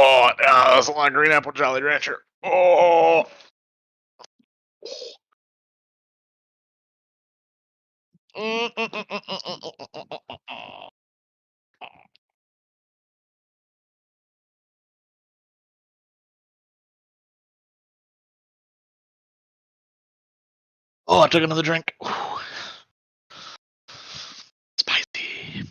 Oh, that's a lot of green apple Jolly Rancher. Oh. Oh, I took another drink. Spicy.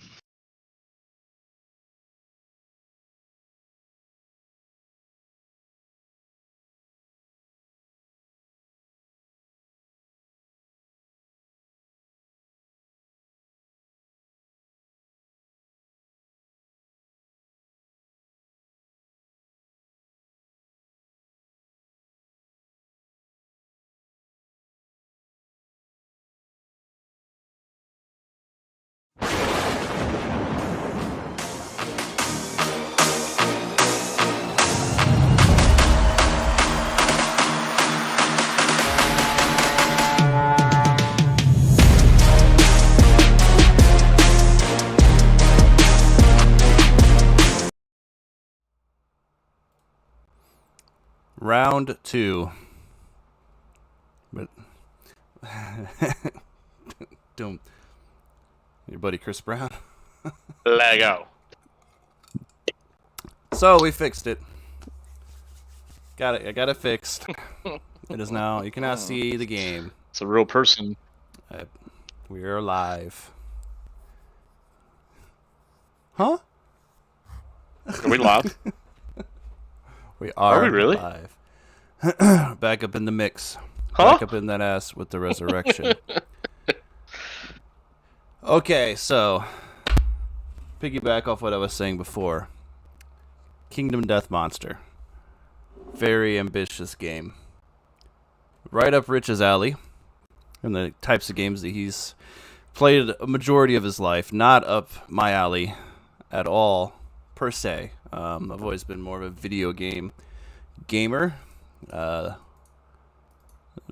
Round 2. But don't your buddy Chris Brown. Lego. So we fixed it. Got it. I got it fixed. It is now. You can now see the game. It's a real person. We are live. Huh? Are we live? We are we really? live. Back up in the mix. Huh? Back up in that ass with the resurrection. Okay, so piggyback off what I was saying before. Kingdom Death Monster. Very ambitious game. Right up Rich's alley. And the types of games that he's played a majority of his life. Not up my alley at all, per se. I've always been more of a video game gamer.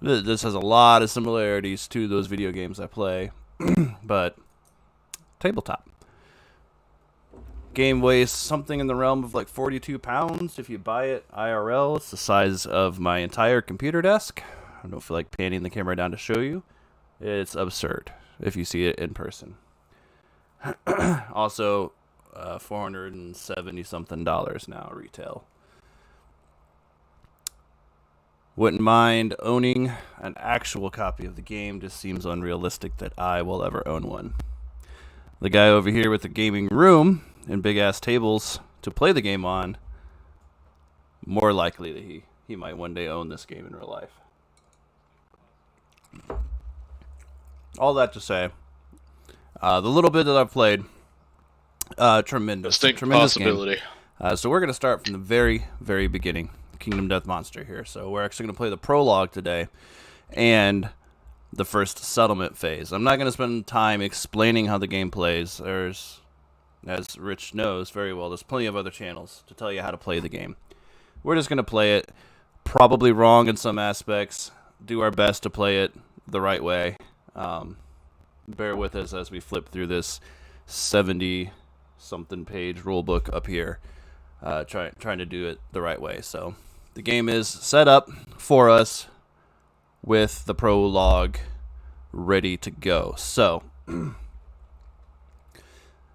This has a lot of similarities to those video games I play, but tabletop. Game weighs something in the realm of like 42 pounds if you buy it IRL. It's the size of my entire computer desk. I don't feel like panning the camera down to show you. It's absurd if you see it in person. Also, $470 something now retail. Wouldn't mind owning an actual copy of the game. Just seems unrealistic that I will ever own one. The guy over here with the gaming room and big ass tables to play the game on, more likely that he might one day own this game in real life. All that to say, the little bit that I've played, tremendous possibility. Game. So we're going to start from the very, very beginning. Kingdom Death Monster here. So we're actually going to play the prologue today and the first settlement phase. I'm not going to spend time explaining how the game plays. There's, as Rich knows very well, there's plenty of other channels to tell you how to play the game. We're just going to play it, probably wrong in some aspects, do our best to play it the right way. Bear with us as we flip through this 70-something page rulebook up here, trying to do it the right way. So the game is set up for us with the prologue ready to go. So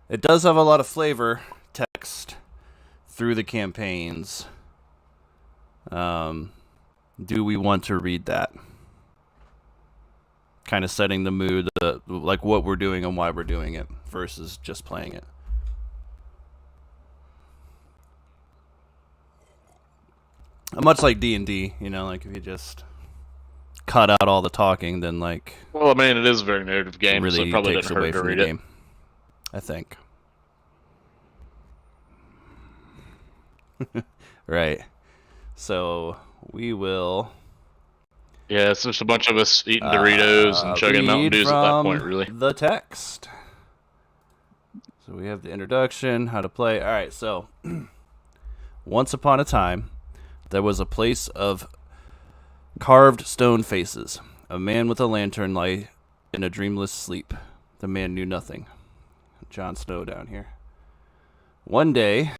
it does have a lot of flavor text through the campaigns. Do we want to read that? Kind of setting the mood, like what we're doing and why we're doing it versus just playing it. Much like D&D, like if you just cut out all the talking, then like... Well, I mean, it is a very narrative game, really so it probably takes doesn't away hurt to from read the it. game, I think. Right. So we will... Yeah, it's just a bunch of us eating Doritos and chugging Mountain Dews at that point, really. The text. So we have the introduction, how to play. All right, so once upon a time, there was a place of carved stone faces. A man with a lantern lay in a dreamless sleep. The man knew nothing. Jon Snow down here. One day,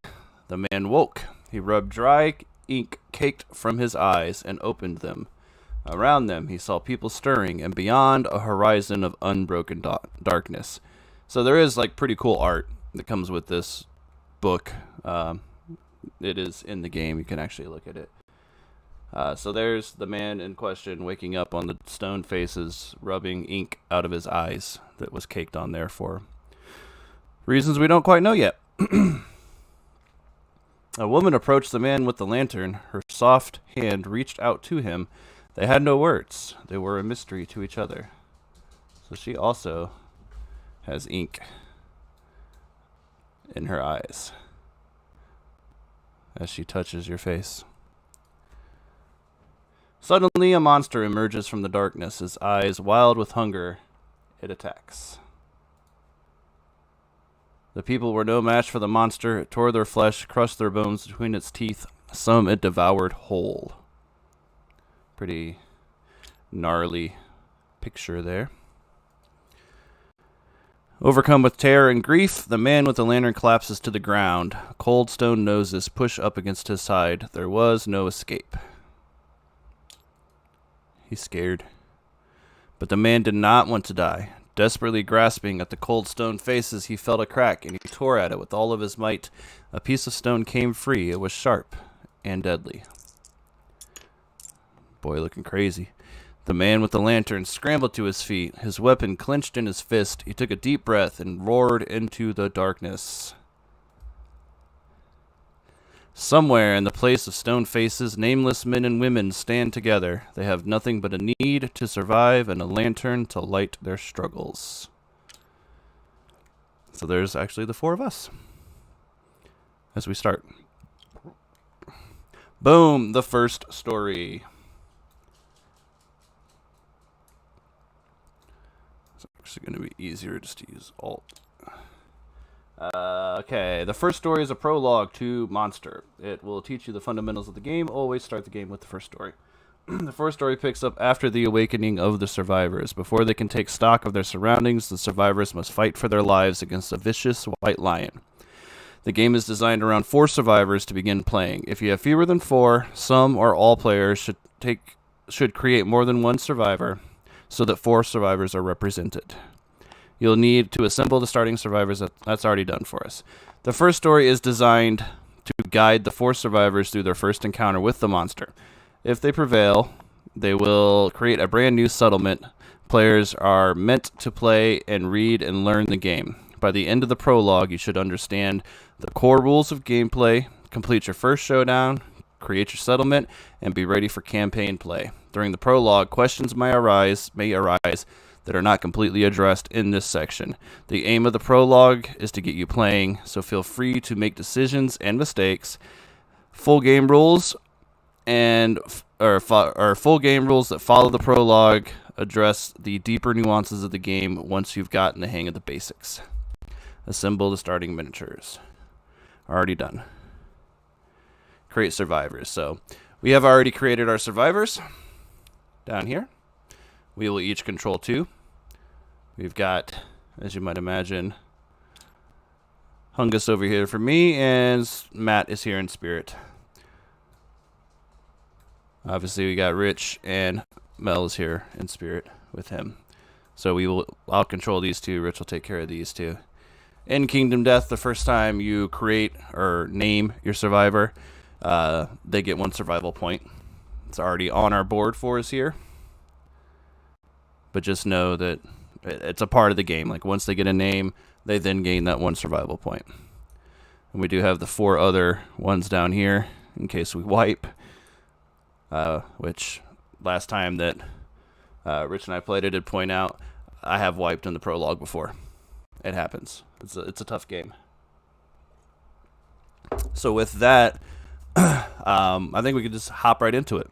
the man woke. He rubbed dry ink caked from his eyes and opened them. Around them, he saw people stirring, and beyond, a horizon of unbroken darkness. So there is like pretty cool art that comes with this book. It is in the game. You can actually look at it. So there's the man in question waking up on the stone faces, rubbing ink out of his eyes that was caked on there for reasons we don't quite know yet. A woman approached the man with the lantern. Her soft hand reached out to him. They had no words. They were a mystery to each other. So she also has ink in her eyes as she touches your face. Suddenly, a monster emerges from the darkness. His eyes wild with hunger, it attacks. The people were no match for the monster. It tore their flesh, crushed their bones between its teeth. Some it devoured whole. Pretty gnarly picture there. Overcome with terror and grief, the man with the lantern collapses to the ground. Cold stone noses push up against his side. There was no escape. He's scared. But the man did not want to die. Desperately grasping at the cold stone faces, he felt a crack, and he tore at it with all of his might. A piece of stone came free. It was sharp and deadly. Boy, looking crazy. The man with the lantern scrambled to his feet, his weapon clenched in his fist. He took a deep breath and roared into the darkness. Somewhere in the place of stone faces, nameless men and women stand together. They have nothing but a need to survive and a lantern to light their struggles. So there's actually the four of us as we start. Boom, the first story. It's actually going to be easier just to use Alt. Okay, the first story is a prologue to Monster. It will teach you the fundamentals of the game. Always start the game with the first story. The first story picks up after the awakening of the survivors. Before they can take stock of their surroundings, the survivors must fight for their lives against a vicious white lion. The game is designed around 4 survivors to begin playing. If you have fewer than 4, some or all players should create more than 1 survivor so that 4 survivors are represented. You'll need to assemble the starting survivors. That's already done for us. The first story is designed to guide the 4 survivors through their first encounter with the monster. If they prevail, they will create a brand new settlement. Players are meant to play and read and learn the game. By the end of the prologue, you should understand the core rules of gameplay, complete your first showdown, create your settlement, and be ready for campaign play. During the prologue, questions may arise that are not completely addressed in this section. The aim of the prologue is to get you playing, so feel free to make decisions and mistakes. Full game rules full game rules that follow the prologue address the deeper nuances of the game once you've gotten the hang of the basics. Assemble the starting miniatures. Already done. Create survivors. So we have already created our survivors down here. We will each control 2. We've got, as you might imagine, Hungus over here for me, and Matt is here in spirit. Obviously, we got Rich, and Mel is here in spirit with him. So I'll control these 2. Rich will take care of these 2. In Kingdom Death, the first time you create or name your survivor, they get 1 survival point. It's already on our board for us here. But just know that it's a part of the game. Like, once they get a name, they then gain that 1 survival point. And we do have the 4 other ones down here in case we wipe. Which, last time that Rich and I played it, did point out, I have wiped in the prologue before. It happens. It's a tough game. So with that, I think we could just hop right into it.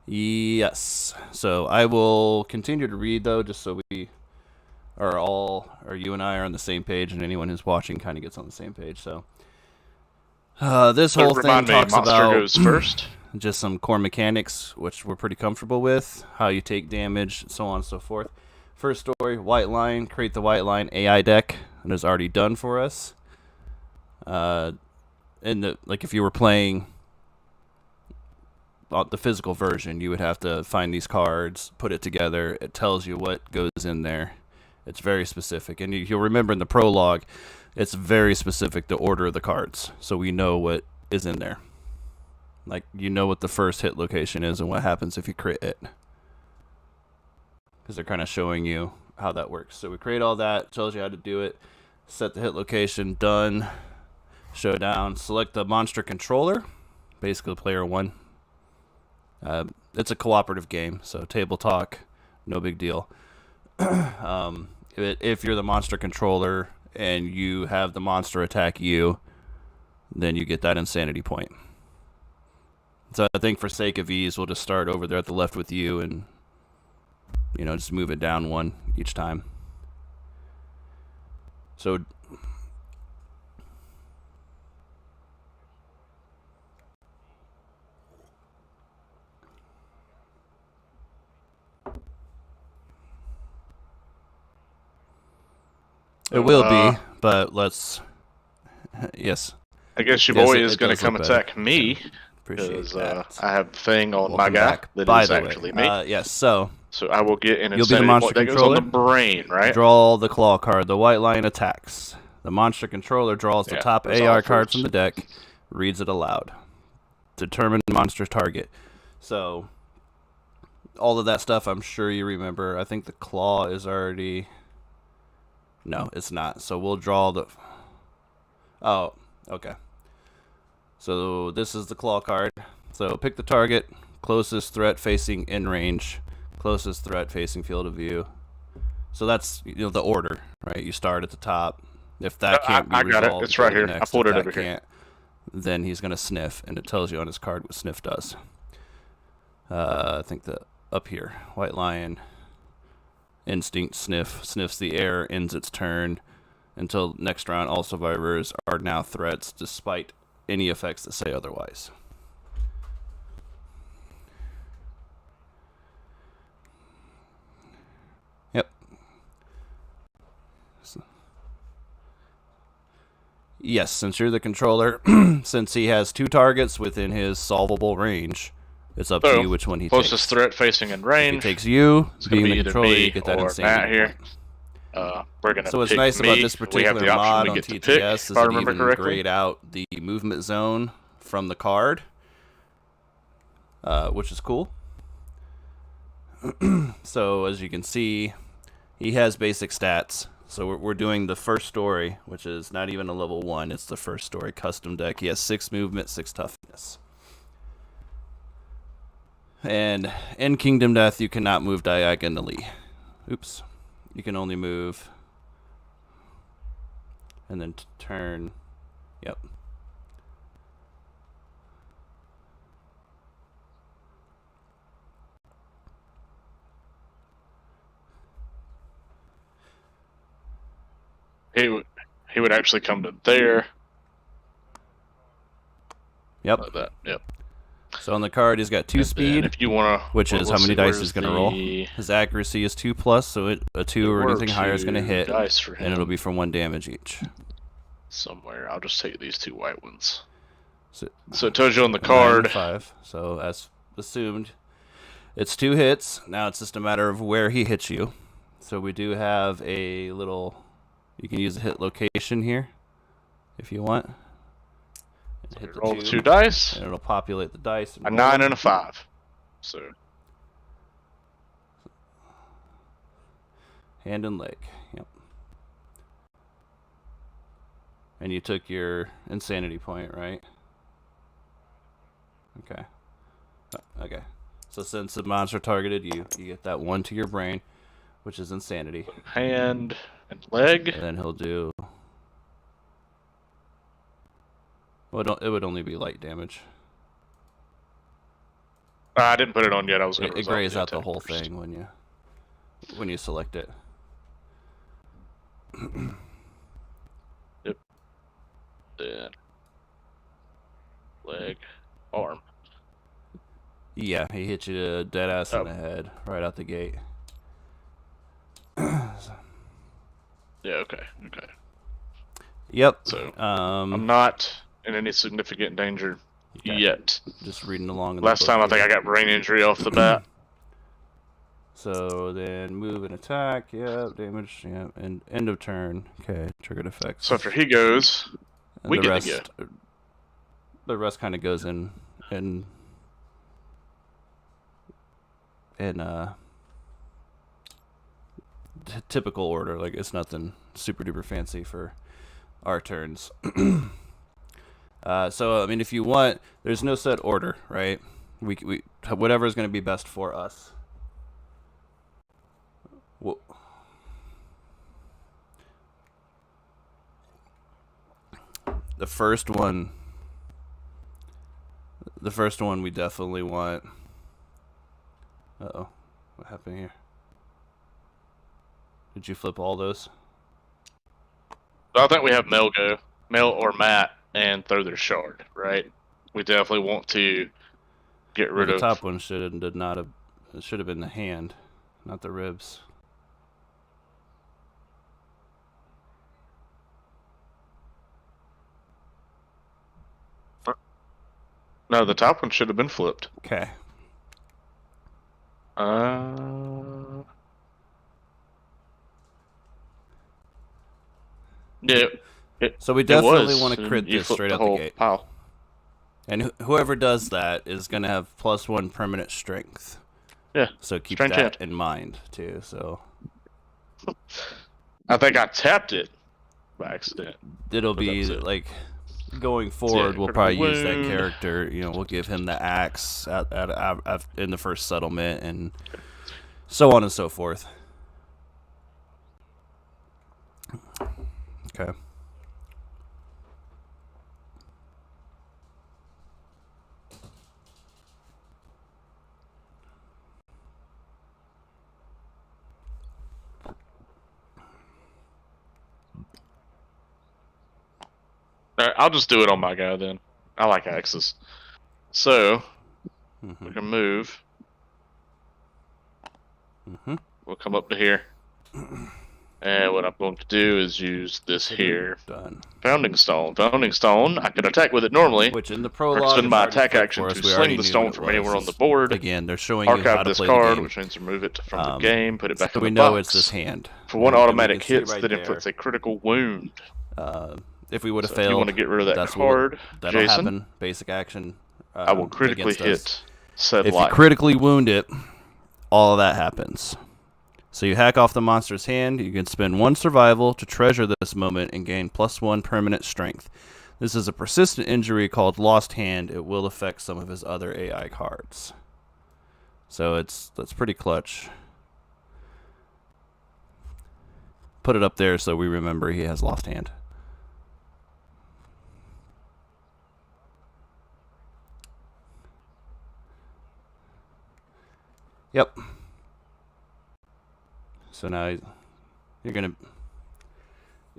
Yes. So I will continue to read, though, just so we are you and I are on the same page, and anyone who's watching kind of gets on the same page. So this whole thing talks about goes first. Just some core mechanics, which we're pretty comfortable with, how you take damage, so on and so forth. First story, White Line. Create the White Line AI deck. It is already done for us. Like if you were playing the physical version, you would have to find these cards, put it together. It tells you what goes in there. It's very specific, and you'll remember in the prologue, it's very specific, the order of the cards, so we know what is in there. Like, you know what the first hit location is and what happens if you crit it, because they're kind of showing you how that works. So we create all that, tells you how to do it, set the hit location, done, showdown, select the monster controller, basically player 1. It's a cooperative game, so table talk, no big deal. If you're the monster controller and you have the monster attack you, then you get that insanity point. So I think for sake of ease, we'll just start over there at the left with you and, just move it down 1 each time. So it will be, but let's... Yes. I guess your boy is going to come attack me, because I have a thing on my guy that is actually me. Yes, so I will get an insanity point that goes on the brain, right? Draw the claw card. The white lion attacks. The monster controller draws the top AR card from the deck, reads it aloud. Determine monster target. So all of that stuff I'm sure you remember. I think the claw is already... No, it's not. So we'll draw the... Oh, okay. So this is the claw card. So pick the target, closest threat facing in range, closest threat facing field of view. So that's the order, right? You start at the top. If that can't be resolved, I got it. It's right here. I pulled it over here. Then he's gonna sniff, and it tells you on his card what sniff does. I think up here, white lion. Instinct sniffs the air, ends its turn. Until next round, all survivors are now threats, despite any effects that say otherwise. Yep. Yes, since you're the controller, since he has 2 targets within his solvable range, it's up to you which one he takes. Closest threat facing in range. If he takes you, being the controller, you get that insanity here. We're gonna so what's nice about this particular mod on TTS is it even grayed out the movement zone from the card, which is cool. So as you can see, he has basic stats. So we're doing the first story, which is not even a level 1. It's the first story custom deck. He has 6 movement, 6 toughness. And in Kingdom Death, you cannot move diagonally. Oops. You can only move and then turn. Yep. He would actually come to there. Yep. Like that. Yep. So on the card, he's got 2 speed, if you wanna, which is how many dice he's going to roll. His accuracy is 2+, so a 2 or anything higher is going to hit, and it'll be for 1 damage each. Somewhere, I'll just take these 2 white ones. So it tells you on the card. 5. So as assumed, it's 2 hits. Now it's just a matter of where he hits you. So we do have a little. You can use the hit location here, if you want. Hit roll the 2 dice, and it'll populate the dice. A 9 and a 5. So hand and leg. Yep. And you took your insanity point, right? Okay. Okay. So since the monster targeted you, you get that 1 to your brain, which is insanity. Hand and leg. And then he'll do. Well, it would only be light damage. I didn't put it on yet. I was going to. It grays out the whole thing when you select it. Yep. Then leg, arm. Yeah, he hit you dead ass in the head right out the gate. Yeah. Okay. Okay. Yep. So I'm not in any significant danger yet. Just reading along. Last time I think I got brain injury off the bat. So then move and attack. Yep. Damage. Yep. And end of turn. Okay. Triggered effects. So after he goes, we get to go. The rest kind of goes in typical order. Like, it's nothing super duper fancy for our turns. So I mean, if you want, there's no set order, right? We whatever is going to be best for us. Well, the first one we definitely want. Uh-oh. What happened here? Did you flip all those? I think we have Mel or Matt, and throw their shard, right? We definitely want to get rid of... The top one should have been the hand, not the ribs. No, the top one should have been flipped. Okay. Yeah. So we definitely want to crit this straight out the gate. Pile. And whoever does that is going to have +1 permanent strength. Yeah. So keep that in mind, too. So I think I tapped it by accident. It'll be like... Going forward, we'll probably use that character. You know, we'll give him the axe in the first settlement, and so on and so forth. Okay. I'll just do it on my guy then. I like axes. So, we can move. We'll come up to here. And what I'm going to do is use this here. Done. Founding Stone. Founding Stone, I can attack with it normally. Which in the prologue, I spend my attack action to sling the stone from anywhere on the board. Again, they're showing you how to play the game. Archive this card, which means remove it from the game, put it back in the box. We know it's this hand. For one automatic hit, that inflicts a critical wound. If we would have If failed, you want to get rid of that card, that'll Jason, happen. Basic action. I will critically hit said If life. you critically wound it, all of that happens. So you hack off the monster's hand. You can spend 1 survival to treasure this moment and gain +1 permanent strength. This is a persistent injury called Lost Hand. It will affect some of his other AI cards. So that's pretty clutch. Put it up there so we remember he has Lost Hand. Yep. So now you'll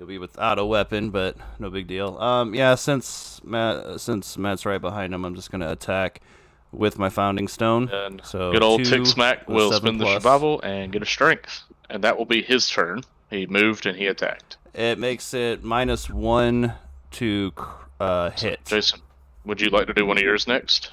be without a weapon, but no big deal. Yeah, since Matt's right behind him, I'm just gonna attack with my Founding Stone. And so good old Tick Smack will spend the survival and get a strength, and that will be his turn. He moved and he attacked. It makes it -1 to hit. So, Jason, would you like to do one of yours next?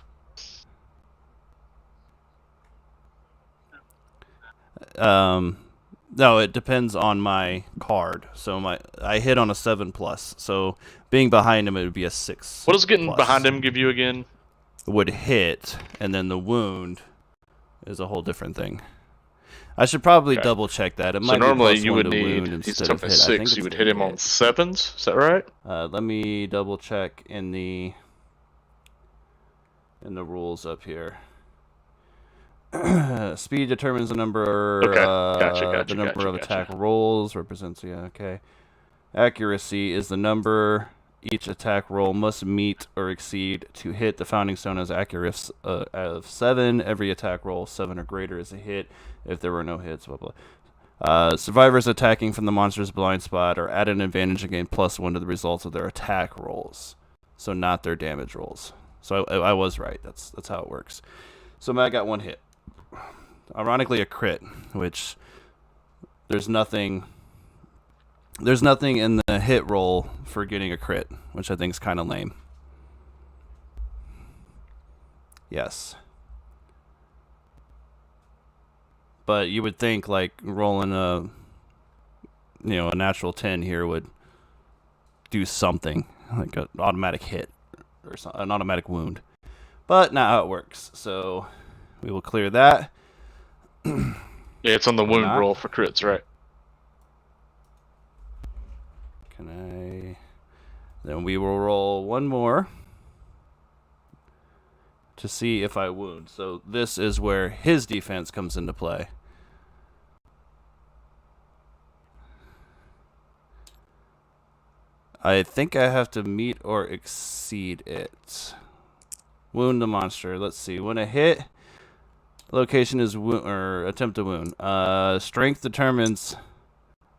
No, it depends on my card. So I hit on a 7+. So being behind him, it would be a 6. What does getting behind him give you again? It would hit, and then the wound is a whole different thing. I should probably double check that. It might normally be you would need, he's tough at 6, you would hit him on 7s. Is that right? Let me double check in the rules up here. Speed determines the number. Gotcha, the number of attack rolls represents. Yeah, okay. Accuracy is the number each attack roll must meet or exceed to hit. The Founding Stone has accuracy of 7. Every attack roll 7 or greater is a hit. If there were no hits, blah blah. Survivors attacking from the monster's blind spot are at an advantage and gain +1 to the results of their attack rolls, so not their damage rolls. So I was right. That's how it works. So Matt got 1 hit. Ironically, a crit, which there's nothing There's nothing in the hit roll for getting a crit, which I think is kind of lame. Yes. But you would think like rolling a natural 10 here would do something, like an automatic hit or an automatic wound. But not how it works. So we will clear that. Yeah, it's on the wound roll for crits, right? Then we will roll one more to see if I wound. So this is where his defense comes into play. I think I have to meet or exceed it. Wound the monster. Let's see. When a hit, location is attempt to wound. Strength determines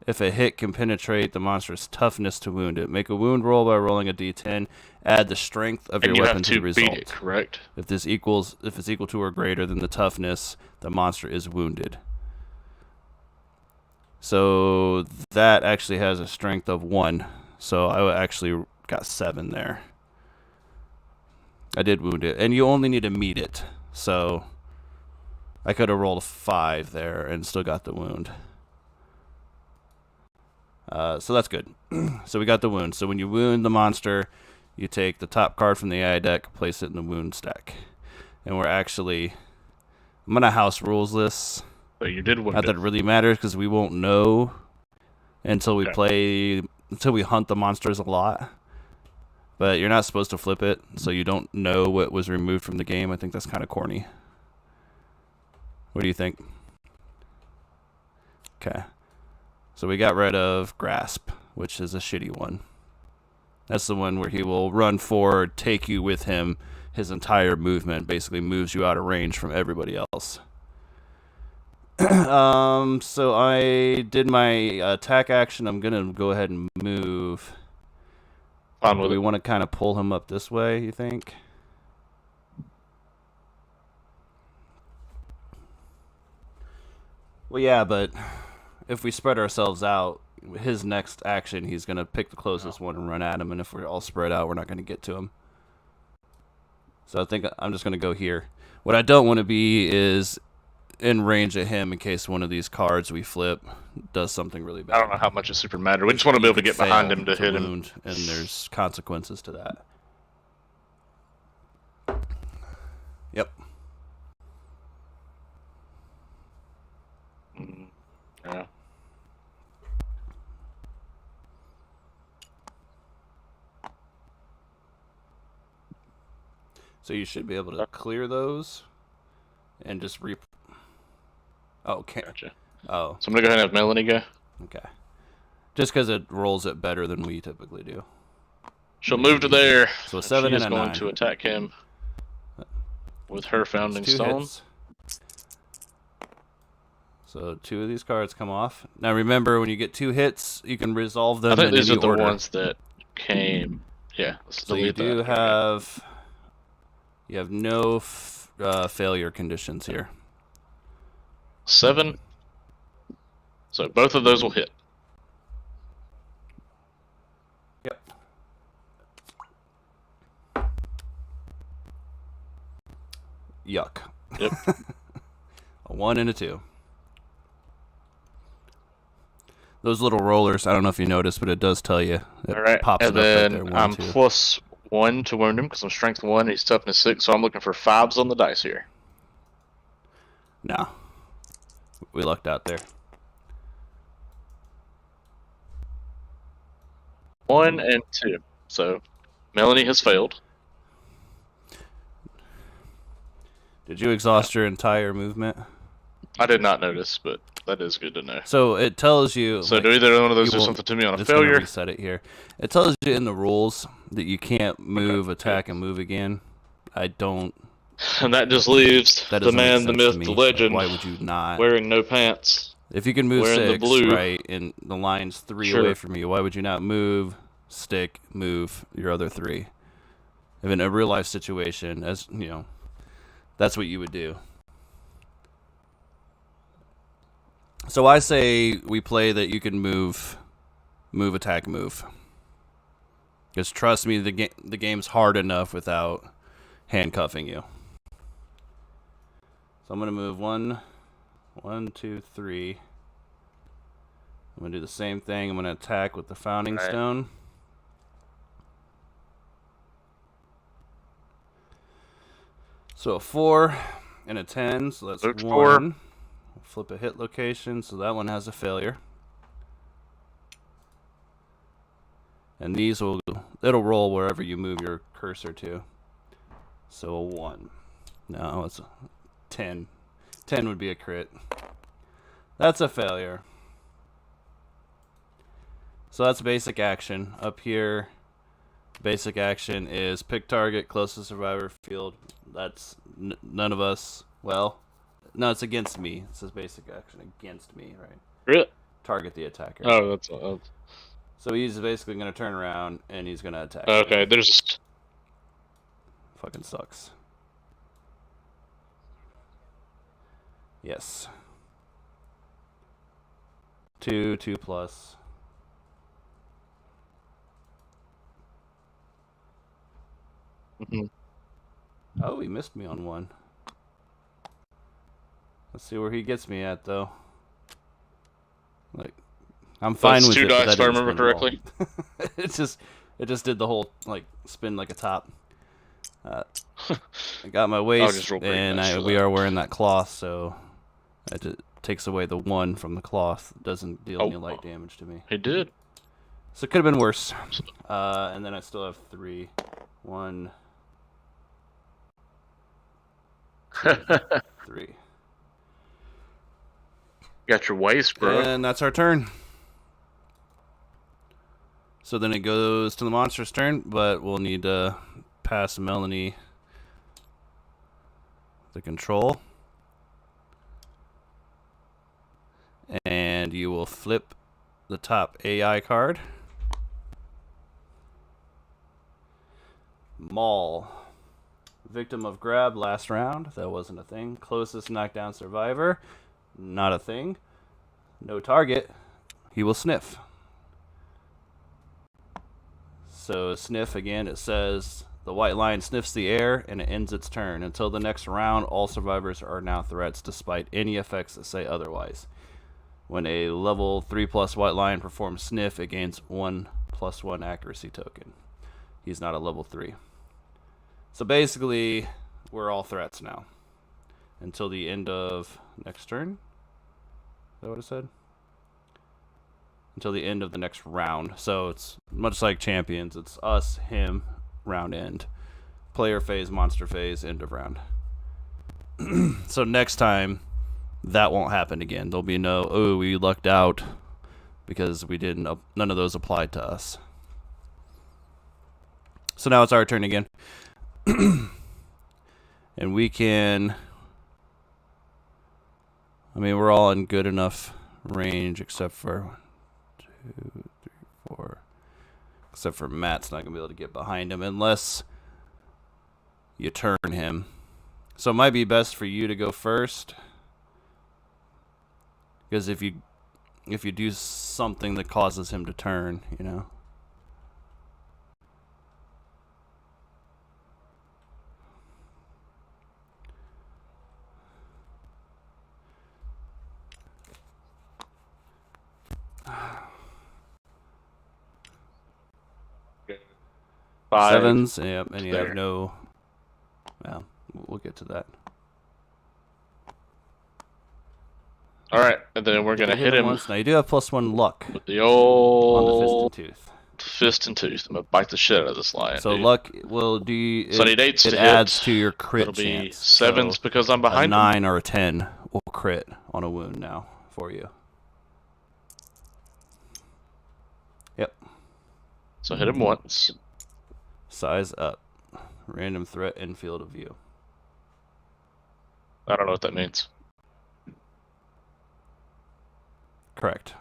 if a hit can penetrate the monster's toughness to wound it. Make a wound roll by rolling a d10. Add the strength of your weapon to the result. Beat it, correct? If it's equal to or greater than the toughness, the monster is wounded. So that actually has a strength of 1. So I actually got 7 there. I did wound it, and you only need to meet it. So I could have rolled a 5 there and still got the wound. So that's good. So we got the wound. So when you wound the monster, you take the top card from the AI deck, place it in the wound stack. And I'm going to house rules this. But you did wound Not that it really matters because we won't know until we hunt the monsters a lot. But you're not supposed to flip it, so you don't know what was removed from the game. I think that's kind of corny. What do you think? Okay. So we got rid of Grasp, which is a shitty one. That's the one where he will run forward, take you with him. His entire movement basically moves you out of range from everybody else. So I did my attack action. I'm going to go ahead and move. Do we want to kind of pull him up this way, you think? Well, yeah, but if we spread ourselves out, his next action, he's going to pick the closest one and run at him, and if we're all spread out, we're not going to get to him. So I think I'm just going to go here. What I don't want to be is in range of him in case one of these cards we flip does something really bad. I don't know how much it super matters. We just want to be able to get behind him to hit him. And there's consequences to that. Yep. Yeah. So you should be able to clear those and just Oh, okay. Gotcha. Oh. So I'm going to go ahead and have Melanie go. Okay. Just because it rolls it better than we typically do. She'll move to there. So a 7 and a 9. She's going to attack him with her Founding Stone. Hits. So 2 of these cards come off. Now remember, when you get 2 hits, you can resolve them. I think these are the order. ones that came. Yeah. So you do have. You have no failure conditions here. 7. So both of those will hit. Yep. Yuck. Yep. A 1 and a 2. Those little rollers, I don't know if you noticed, but it does tell you. It All right. pops And it up then right there, I'm +1 to wound him because I'm strength 1 and he's toughness 6, so I'm looking for 5s on the dice here. No. We lucked out there. 1 and 2. So Melanie has failed. Did you exhaust your entire movement? I did not notice, but that is good to know. So it tells you. So do either one of those do something to me on a failure? Reset it here. It tells you in the rules that you can't move, attack, and move again. I don't. And that just leaves the man, the myth, the legend. Like, why would you not? Wearing no pants. If you can move wearing 6, the blue. right, and the line's 3 away from you, why would you not move, stick, move your other 3? If in a real life situation, as you know, that's what you would do. So I say we play that you can move move, attack, move. Because trust me, the game's hard enough without handcuffing you. So I'm going to move 1, 2, 3. I'm going to do the same thing. I'm going to attack with the Founding Stone. So a 4 and a 10, so that's 1. 4. Flip a hit location, so that one has a failure. And these it'll roll wherever you move your cursor to. So a 1. No, it's a 10. 10 would be a crit. That's a failure. So that's basic action. Up here, basic action is pick target, closest survivor field. That's none of us. Well, no, it's against me. It says basic action against me, right? Really? Target the attacker. Oh, that's so he's basically going to turn around and he's going to attack. Okay, there's... Fucking sucks. Yes. 2, 2 plus. Oh, he missed me on 1. Let's see where he gets me at, though. Like, I'm fine with 2 it. dice, if I remember correctly. it just did the whole like spin like a top. I got my waist, and we are wearing that cloth, so it takes away the 1 from the cloth. It doesn't deal any light damage to me. It did. So it could have been worse. And then I still have 3. 1, 2, 3. Got your waist, bro. And that's our turn. So then it goes to the monster's turn, but we'll need to pass Melanie the control. And you will flip the top AI card. Maul. Victim of grab last round. That wasn't a thing. Closest knockdown survivor. Not a thing. No target. He will sniff. So sniff again, it says the white line sniffs the air and it ends its turn. Until the next round, all survivors are now threats despite any effects that say otherwise. When a level 3+ white lion performs sniff, it gains 1+1 accuracy token. He's not a level 3. So basically, we're all threats now. Until the end of next turn. Is that what it said? Until the end of the next round. So it's much like Champions. It's us, him, round end. Player phase, monster phase, end of round. So next time, that won't happen again. There'll be no, oh, we lucked out because we didn't, none of those applied to us. So now it's our turn again. And we can, I mean, we're all in good enough range except for 1, 2, 3, 4. Except for Matt's not going to be able to get behind him unless you turn him. So it might be best for you to go first. Because if you do something that causes him to turn, you know. Five. 7s, yep, and you have no. Well, we'll get to that. All right, and then we're gonna hit him once. Now you do have +1 luck with the old on the fist and tooth. Fist and tooth. I'm gonna bite the shit out of this lion. So dude. luck will do. So I need 8s it to adds hit. to your crit It'll be chance. 7s so because I'm behind a him. 9 or a 10 will crit on a wound now for you. Yep. So hit him once. Size up. Random threat in field of view. I don't know what that means. Correct.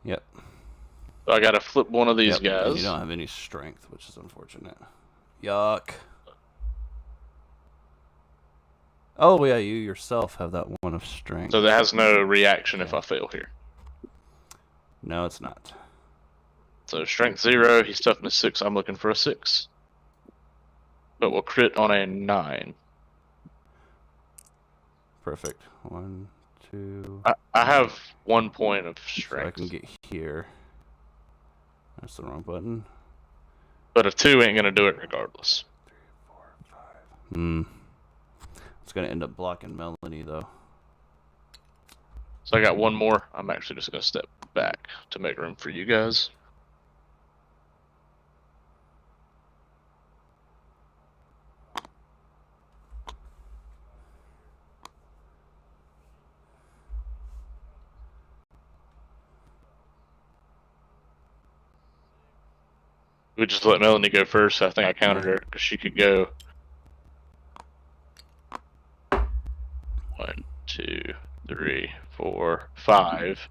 Yep. So I gotta flip one of these guys. And you don't have any strength, which is unfortunate. Yuck. Oh yeah, you yourself have that 1 of strength. So that has no reaction if I fail here. No, it's not. So strength 0, he's toughness 6. I'm looking for a 6. But we'll crit on a 9. Perfect. 1, 2. I have 1 point of strength. So I can get here. That's the wrong button. But a 2 ain't gonna do it regardless. 3, 4, 5. It's gonna end up blocking Melanie though. So I got 1 more. I'm actually just gonna step back to make room for you guys. We just let Melanie go first. I think I counted her because she could go 1, 2, 3, 4, 5.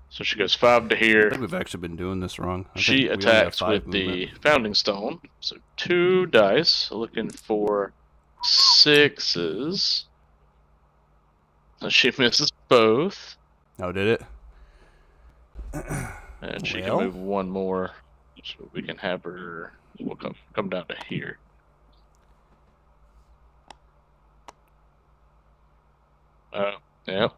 So she goes 5 to I here. think we've actually been doing this wrong. She attacks with the Founding Stone. So 2 dice, looking for 6s. So she misses both. Oh, did it? And she can move 1 more. So we can have her. We'll come down to here. Yeah.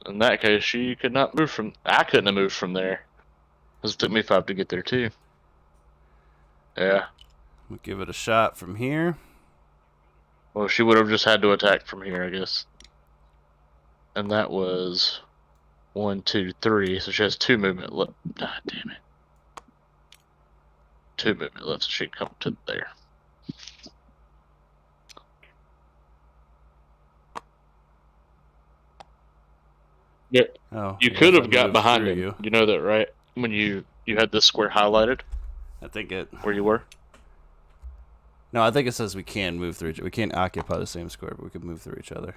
In that case, she could not move from. I couldn't have moved from there. Because it took me 5 to get there too. Yeah. We'll give it a shot from here. Well, she would have just had to attack from here, I guess. And that was 1, 2, 3. So she has 2 movement left. God damn it. 2 movement left, so she can come to there. Yeah. Oh, You could have got behind him. You know that, right? When you had this square highlighted. I think it. Where you were? No, I think it says we can move through. We can't occupy the same square, but we can move through each other.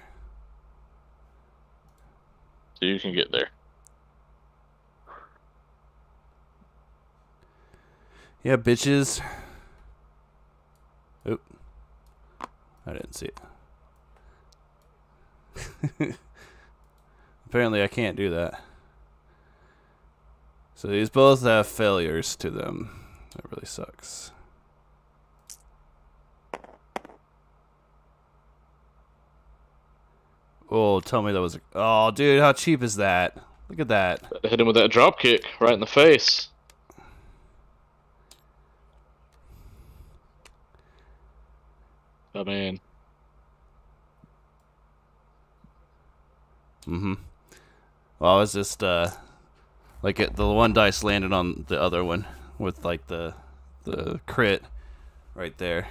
So you can get there. Yeah, bitches. Oop. I didn't see it. Apparently I can't do that. So these both have failures to them. That really sucks. Oh, tell me that was... Oh, dude, how cheap is that? Look at that. Hit him with that drop kick right in the face. Oh, man. Well, I was just, like, the one dice landed on the other one with, like, the crit right there.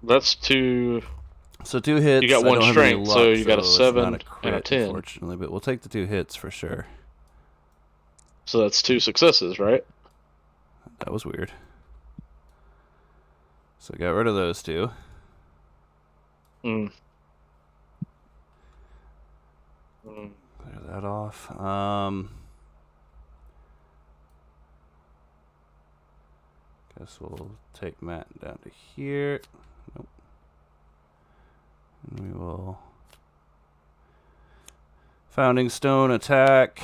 That's 2... So 2 hits. You got 1 strength, luck, so you got a 7 and a 10. Unfortunately, but we'll take the 2 hits for sure. So that's 2 successes, right? That was weird. So got rid of those 2. Mm. Clear that off. Guess we'll take Matt down to here. Nope. And we will Founding Stone attack.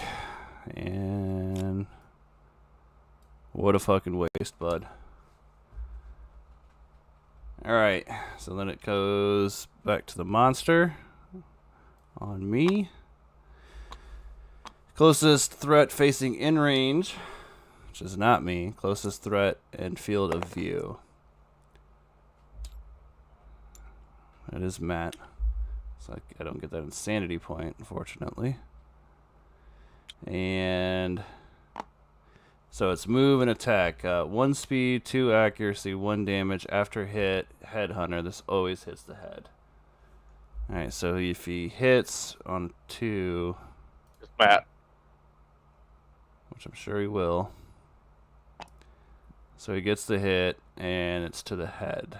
And what a fucking waste, bud. Alright, so then it goes back to the monster on me. Closest threat facing in range, which is not me. Closest threat and field of view. That is Matt. It's like I don't get that insanity point, unfortunately. And so it's move and attack. 1 speed, 2 accuracy, 1 damage. After hit, headhunter. This always hits the head. Alright, so if he hits on 2... It's Matt. Which I'm sure he will. So he gets the hit, and it's to the head.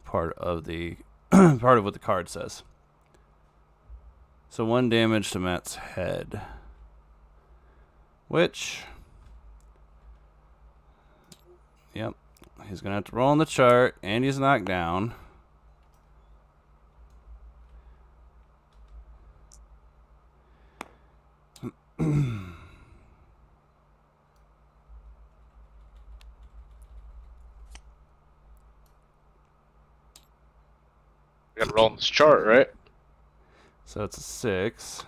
Part of the part of what the card says. So 1 damage to Matt's head. Which, yep, he's gonna have to roll on the chart, and he's knocked down. We gotta roll on this chart, right? So it's a 6.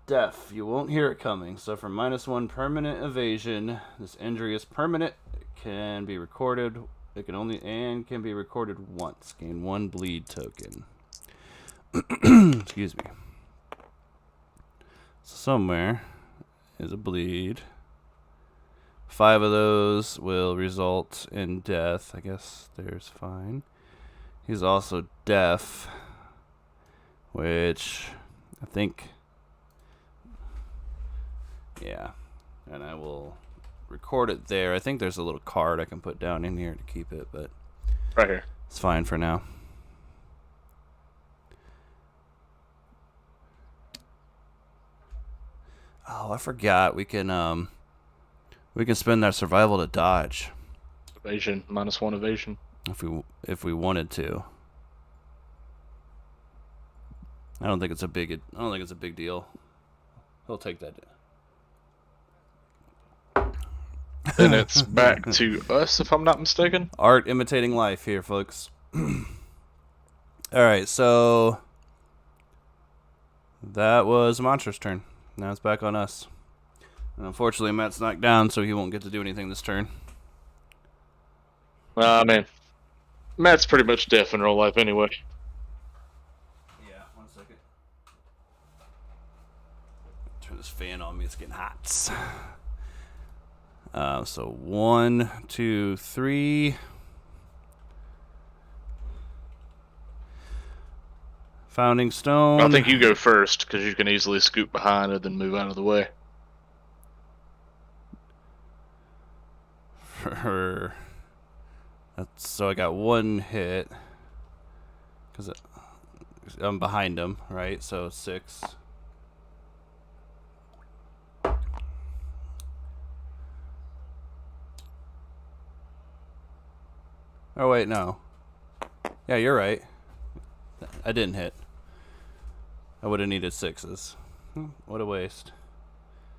Deaf. You won't hear it coming. So for -1 permanent evasion, this injury is permanent. It can be recorded. It can only can be recorded once. Gain 1 bleed token. Excuse me. So somewhere is a bleed. 5 of those will result in death. I guess there's fine. He's also deaf, which I think, yeah. And I will record it there. I think there's a little card I can put down in here to keep it, but Right here. it's fine for now. Oh, I forgot. We can spend our survival to dodge Evasion, -1 evasion. if we wanted to. I don't think it's a big deal. He'll take that. Then it's back to us, if I'm not mistaken. Art imitating life here, folks. Alright, so that was Monster's turn. Now it's back on us. And unfortunately, Matt's knocked down, so he won't get to do anything this turn. I mean, Matt's pretty much deaf in real life anyway. Yeah, 1 second. Turn this fan on me, it's getting hot. So 1, 2, 3. Founding Stone. I think you go first, because you can easily scoot behind it and move out of the way. So I got 1 hit. Because I'm behind him, right? So 6. Oh, wait, no. Yeah, you're right. I didn't hit. I would have needed 6s. What a waste.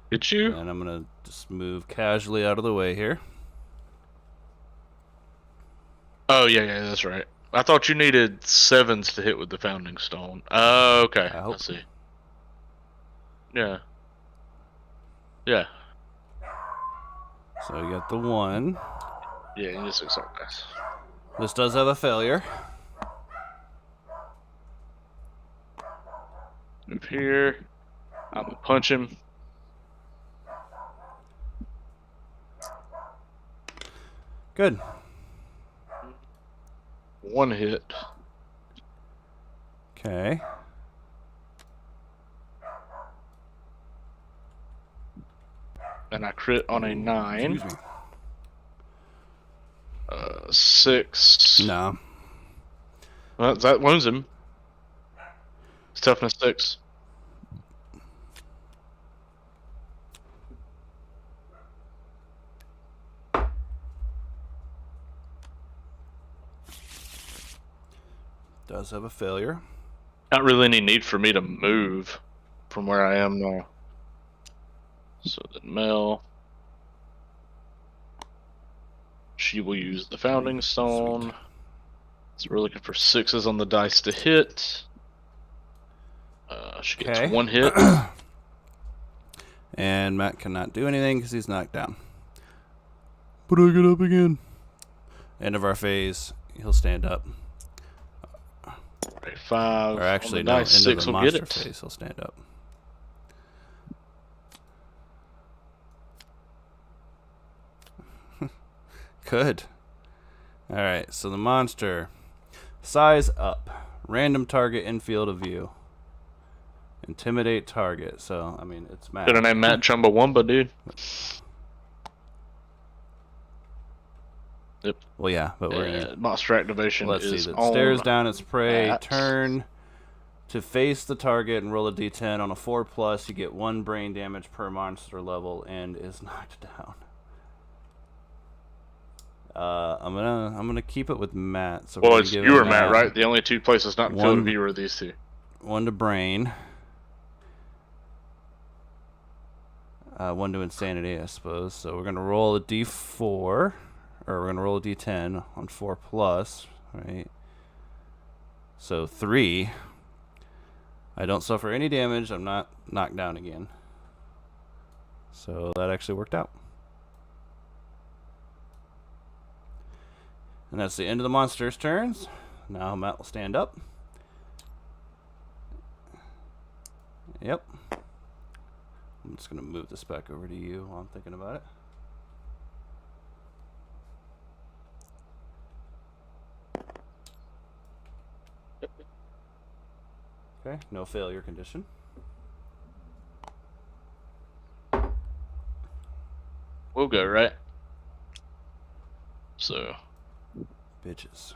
Did you? And I'm going to just move casually out of the way here. Oh, yeah, that's right. I thought you needed 7s to hit with the Founding Stone. Oh, okay. I see. Yeah. Yeah. So you got the 1. Yeah, you need 6 on this. This does have a failure. Move here. I'm gonna punch him. Good. 1 hit. Okay. And I crit on a 9. Excuse me. 6. No. Well, that wounds him. It's toughness 6. Does have a failure. Not really any need for me to move from where I am now. So then Mel. She will use the Founding Stone. Sweet. So we're looking for 6s on the dice to hit. She gets 1 hit. And Matt cannot do anything because he's knocked down. But I get up again. End of our phase. He'll stand up. 5. Or actually, on no. the End dice, of 6 the will get monster it. phase. He'll stand up. Good. Alright, so the monster. Size up. Random target in field of view. Intimidate target. So, I mean, it's Matt. Could have named Matt Chumbawamba, dude. Yep. Well, yeah, but we're gonna... Monster activation Let's is see. That on stares down its prey. Matt. Turn to face the target and roll a d10. On a 4+, you get 1 brain damage per monster level and is knocked down. I'm gonna keep it with Matt. So Well, it's you or Matt, right? The only 2 places not in field one- of view are these 2. 1 to brain. 1 to insanity, I suppose. So we're going to roll a d4, or we're going to roll a d10 on 4 plus, right? So 3. I don't suffer any damage. I'm not knocked down again. So that actually worked out. And that's the end of the monster's turns. Now Matt will stand up. Yep. I'm just going to move this back over to you while I'm thinking about it. Okay, no failure condition. We'll go, right? So. Bitches.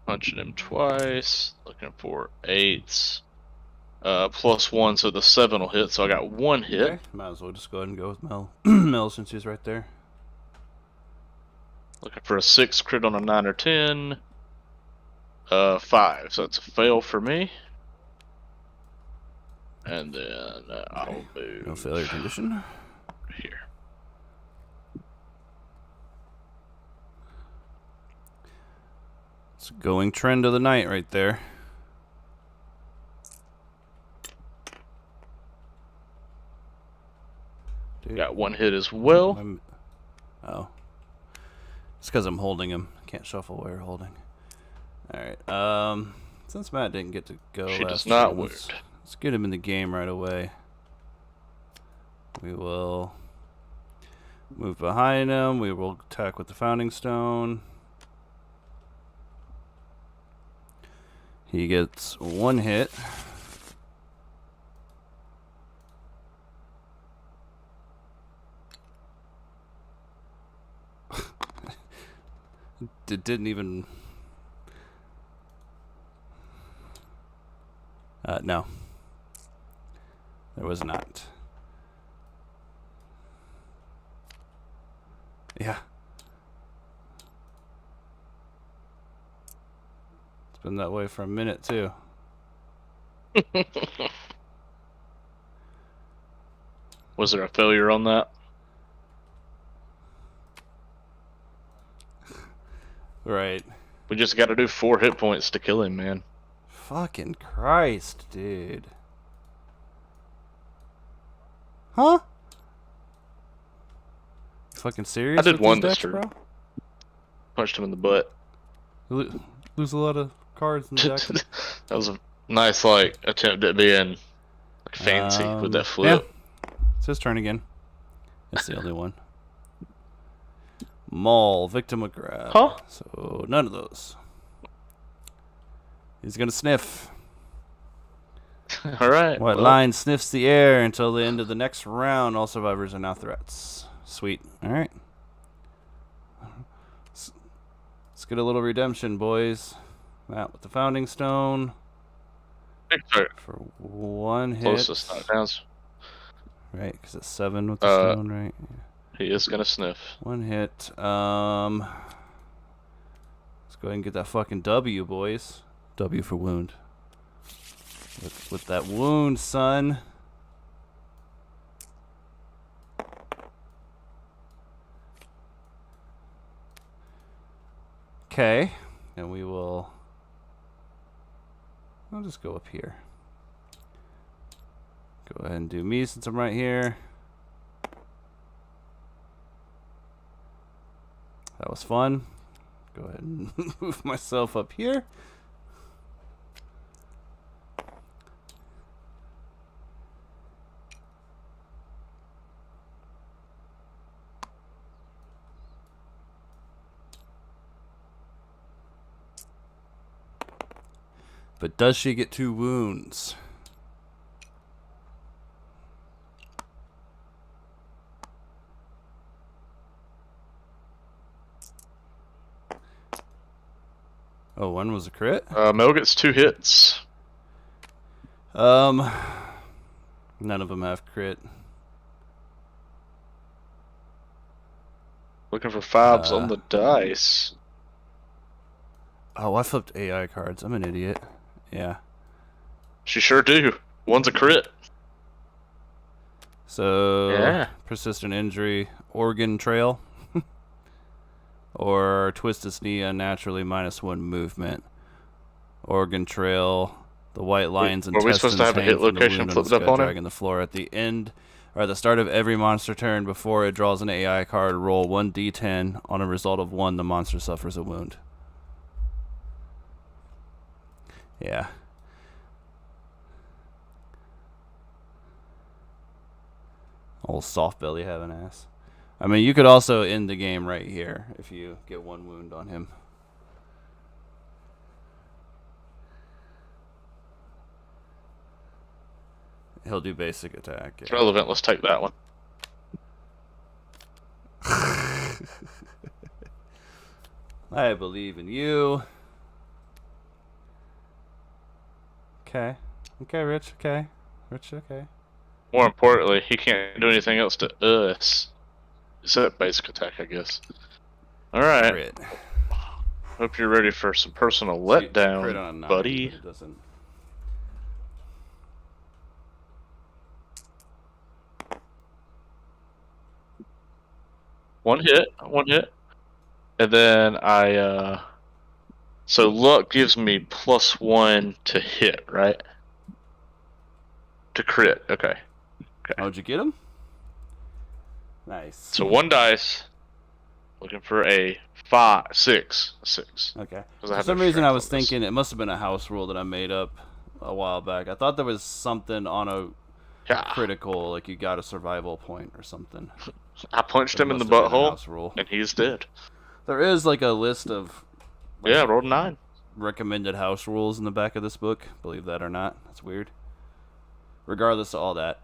Punching him twice. Looking for 8s. +1, so the 7 will hit. So I got 1 hit. Okay, might as well just go ahead and go with Mel. Mel, since he's right there. Looking for a 6 crit on a 9 or 10. 5, so that's a fail for me. And then I'll move. No failure condition. Here. It's a going trend of the night right there. Dude, got 1 hit as well. Oh. It's because I'm holding him. Can't shuffle while you're holding. Alright, since Matt didn't get to go She last does not turn, wound. let's get him in the game right away. We will move behind him. We will attack with the Founding Stone. He gets 1 hit. It didn't even... no. There was not. Yeah. It's been that way for a minute, too. Was there a failure on that? Right. We just got to do 4 hit points to kill him, man. Fucking Christ, dude. Huh? You fucking serious? I did with 1 these this decks, turn. bro? Punched him in the butt. Lose a lot of cards in the deck. That was a nice, like, attempt at being like, fancy with that flip. Yeah. It's his turn again. That's the only one. Maul, victim of grab. Huh? So none of those. He's gonna sniff. Alright. White line sniffs the air until the end of the next round. All survivors are now threats. Sweet. Alright. Let's get a little redemption, boys. Matt with the Founding Stone. For 1 hit. Closest knockdowns. Right, because it's 7 with the stone, right? Yeah. He is gonna sniff. 1 hit. Let's go ahead and get that fucking W, boys. W for wound. With that wound, son. Okay, and we will... I'll just go up here. Go ahead and do me since I'm right here. That was fun. Go ahead and move myself up here. But does she get 2 wounds? Oh, 1 was a crit? Mel gets 2 hits. None of them have crit. Looking for 5s on the dice. Oh, I flipped AI cards. I'm an idiot. Yeah. She sure do. 1's a crit. So, Yeah. persistent injury, organ trail, or twisted knee unnaturally -1 movement. Organ trail, the white lion's Were we intestines supposed to have a hang hit from the location wound on the flipped up sky on him? dragging the floor at the end, or at the start of every monster turn before it draws an AI card, roll 1d10. On a result of 1, the monster suffers a wound. Yeah. Old soft belly having ass. I mean, you could also end the game right here if you get 1 wound on him. He'll do basic attack. It's relevant. Let's take that one. I believe in you. Okay. Okay, Rich. Okay. Rich, okay. More importantly, he can't do anything else to us. Except basic attack, I guess. Alright. Crit. Hope you're ready for some personal Crit letdown, on a 9, buddy. but it doesn't. One hit. And then so luck gives me +1 to hit, right? To crit, okay. How'd you get him? Nice. So 1 dice. Looking for a 6. Okay. For For some reason I was thinking it must have been a house rule that I made up a while back. I thought there was something on a critical, like you got a survival point or something. I punched him in the butthole, and he's dead. There is like a list of rolled 9. Recommended house rules in the back of this book. Believe that or not. That's weird. Regardless of all that.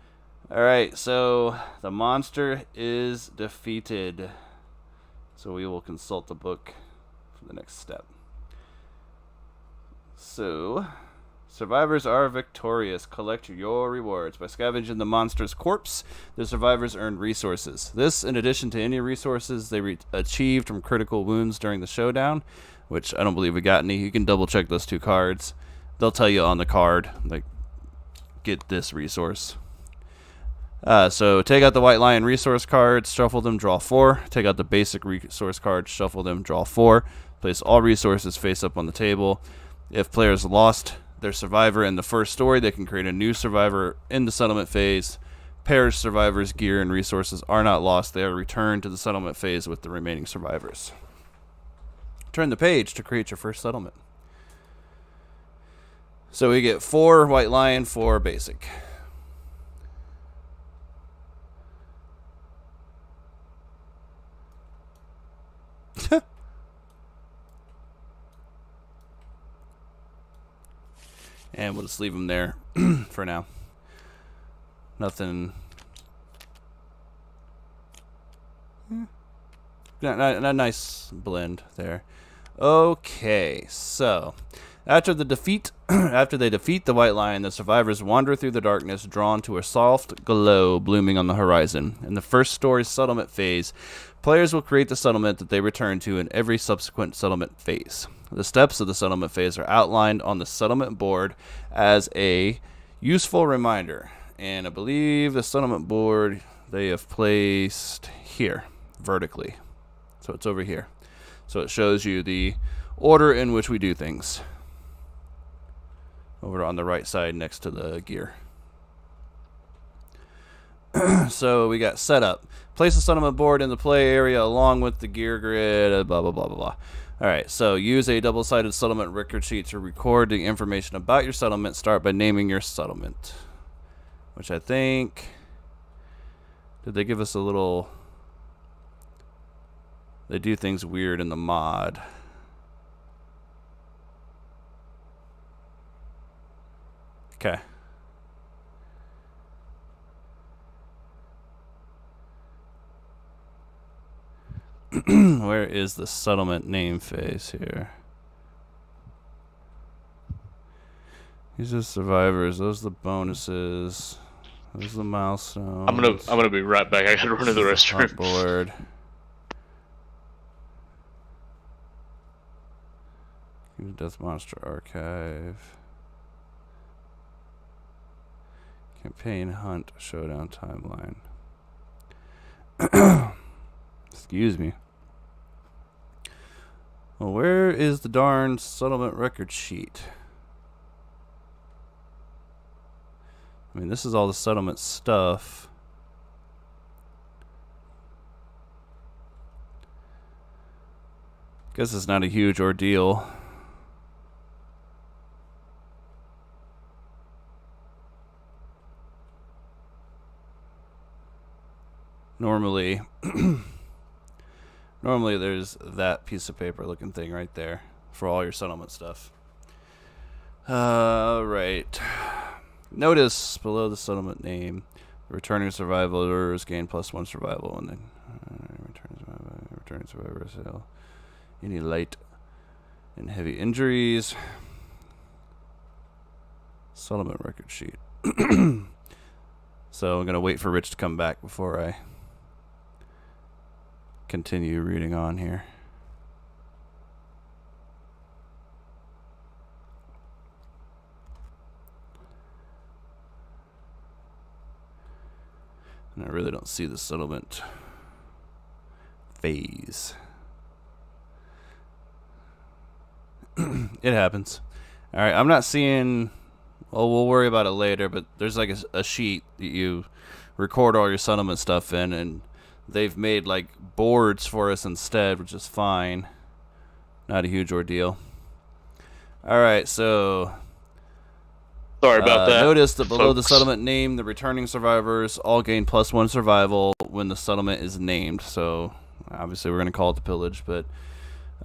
Alright, so the monster is defeated. So we will consult the book for the next step. So, survivors are victorious. Collect your rewards. By scavenging the monster's corpse, the survivors earn resources. This, in addition to any resources they achieved from critical wounds during the showdown, which I don't believe we got any. You can double check those 2 cards. They'll tell you on the card, like, get this resource. So take out the white lion resource cards, shuffle them, draw 4. Take out the basic resource cards, shuffle them, draw 4. Place all resources face up on the table. If players lost their survivor in the first story, they can create a new survivor in the settlement phase. Perished survivors' gear and resources are not lost. They are returned to the settlement phase with the remaining survivors. Turn the page to create your first settlement. So we get 4 white lion, 4 basic. And we'll just leave them there for now. Nothing. A nice blend there. Okay, so after they defeat the white lion, the survivors wander through the darkness, drawn to a soft glow blooming on the horizon. In the first story's settlement phase, players will create the settlement that they return to in every subsequent settlement phase. The steps of the settlement phase are outlined on the settlement board as a useful reminder. And I believe the settlement board they have placed here, vertically. So it's over here. So it shows you the order in which we do things. Over on the right side next to the gear. So we got setup. Place the settlement board in the play area along with the gear grid, blah, blah, blah, blah, blah. Alright, so use a double-sided settlement record sheet to record the information about your settlement. Start by naming your settlement. Which I think... Did they give us a little... They do things weird in the mod. Okay. Where is the settlement name phase here? These are survivors. Those are the bonuses. Those are the milestones. I'm gonna be right back. I gotta run to the restroom. Board. Death Monster Archive. Campaign, hunt, showdown, timeline. Excuse me. Well, where is the darn settlement record sheet? I mean, this is all the settlement stuff. Guess it's not a huge ordeal. Normally, normally there's that piece of paper looking thing right there for all your settlement stuff. Right. Notice below the settlement name, the returning survivors gain +1 survival, and then returning survivors sale any light and heavy injuries. Settlement record sheet. So I'm gonna wait for Rich to come back before I continue reading on here. And I really don't see the settlement phase. It happens. All right, I'm not seeing. Well, we'll worry about it later, but there's like a sheet that you record all your settlement stuff in, and they've made like boards for us instead, which is fine. Not a huge ordeal. All right, so sorry about that. Notice that below the settlement name, the returning survivors all gain +1 survival when the settlement is named. So obviously we're going to call it the pillage, but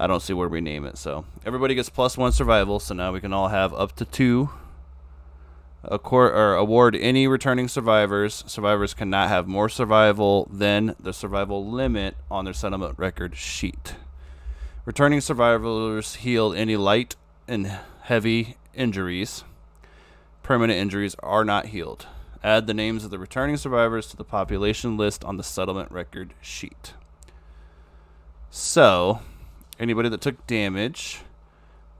I don't see where we name it. So everybody gets +1 survival, so now we can all have up to 2. Award any returning survivors. Survivors cannot have more survival than the survival limit on their settlement record sheet. Returning survivors heal any light and heavy injuries. Permanent injuries are not healed. Add the names of the returning survivors to the population list on the settlement record sheet. So, anybody that took damage,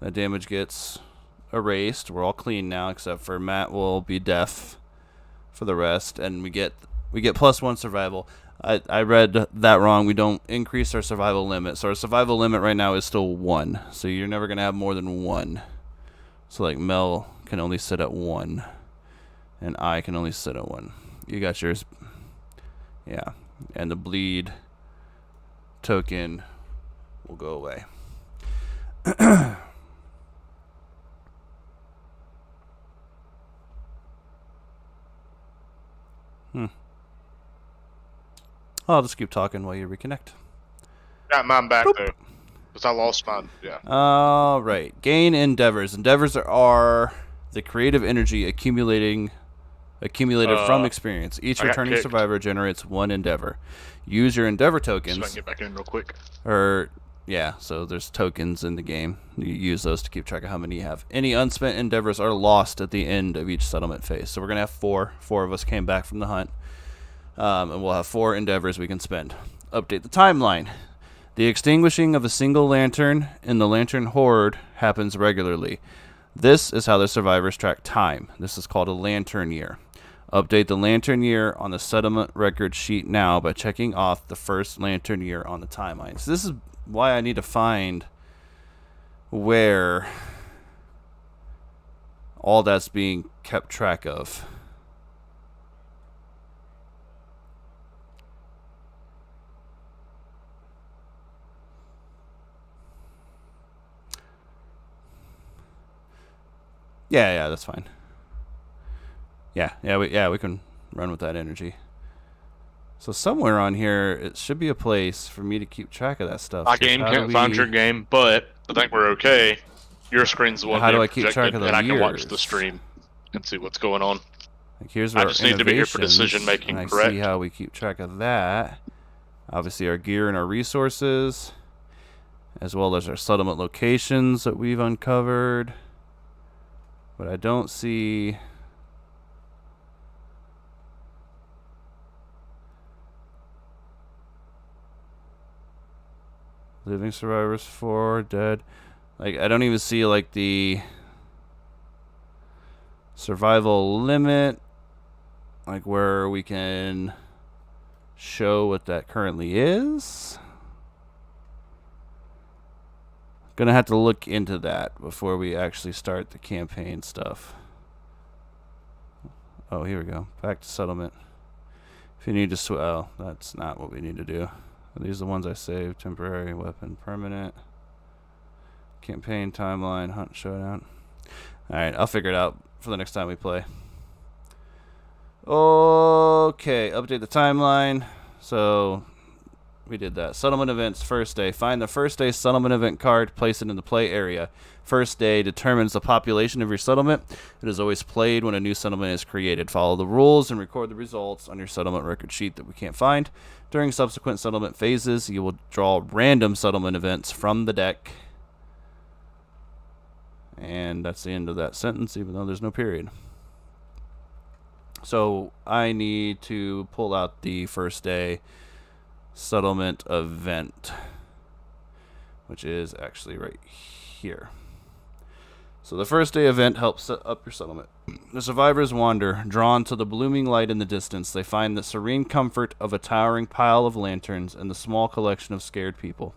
that damage gets erased. We're all clean now, except for Matt will be deaf for the rest, and we get +1 survival. I read that wrong. We don't increase our survival limit, so our survival limit right now is still 1. So you're never gonna have more than 1. So like Mel can only sit at 1, and I can only sit at 1. You got yours, yeah. And the bleed token will go away. I'll just keep talking while you reconnect. Got mine back there. Because I lost mine, yeah. All right. Gain endeavors. Endeavors are the creative energy accumulated from experience. Each returning survivor generates 1 endeavor. Use your endeavor tokens. So I can get back in real quick. Yeah, so there's tokens in the game. You use those to keep track of how many you have. Any unspent endeavors are lost at the end of each settlement phase. So we're going to have 4. 4 of us came back from the hunt. And we'll have 4 endeavors we can spend. Update the timeline. The extinguishing of a single lantern in the lantern horde happens regularly. This is how the survivors track time. This is called a lantern year. Update the lantern year on the settlement record sheet now by checking off the first lantern year on the timeline. So this is why I need to find where all that's being kept track of. Yeah, that's fine. We can run with that energy. So somewhere on here, it should be a place for me to keep track of that stuff. My game can't find your game, but I think we're okay. Your screen's the one. How do I keep track of the years? And I can watch the stream and see what's going on. Like here's where I just need to be here for decision making. I correct? see how we keep track of that. Obviously, our gear and our resources, as well as our settlement locations that we've uncovered. But I don't see living survivors 4, dead. Like I don't even see like the survival limit like where we can show what that currently is. Gonna have to look into that before we actually start the campaign stuff. Oh, here we go. Back to settlement. If you need to oh, that's not what we need to do. Are these the ones I saved? Temporary, weapon, permanent. Campaign, timeline, hunt, showdown. Alright, I'll figure it out for the next time we play. Okay, update the timeline. So, we did that. Settlement events, first day. Find the first day settlement event card, place it in the play area. First day determines the population of your settlement. It is always played when a new settlement is created. Follow the rules and record the results on your settlement record sheet that we can't find. During subsequent settlement phases, you will draw random settlement events from the deck. And that's the end of that sentence, even though there's no period. So I need to pull out the first day settlement event, which is actually right here. So the first day event helps set up your settlement. The survivors wander, drawn to the blooming light in the distance. They find the serene comfort of a towering pile of lanterns and the small collection of scared people.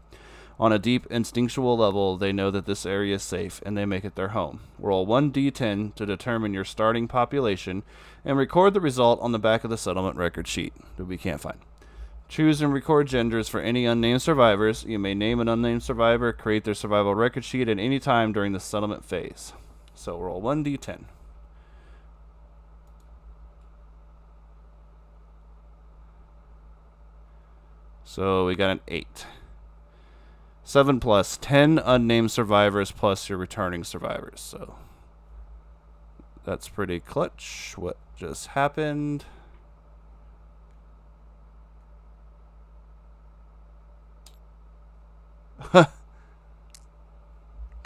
On a deep instinctual level, they know that this area is safe, and they make it their home. Roll 1d10 to determine your starting population, and record the result on the back of the settlement record sheet that we can't find. Choose and record genders for any unnamed survivors. You may name an unnamed survivor, create their survival record sheet at any time during the settlement phase. So roll 1d10. So we got an 8. 7 plus 10 unnamed survivors plus your returning survivors. So that's pretty clutch. What just happened?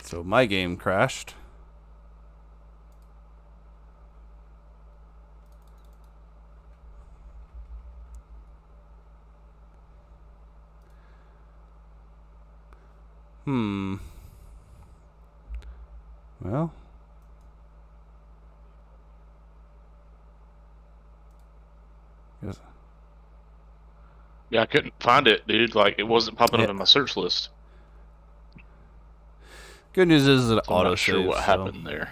So my game crashed. Well. Yes. Yeah, I couldn't find it, dude. Like, it wasn't popping up in my search list. Good news is it auto. I'm not sure what happened there.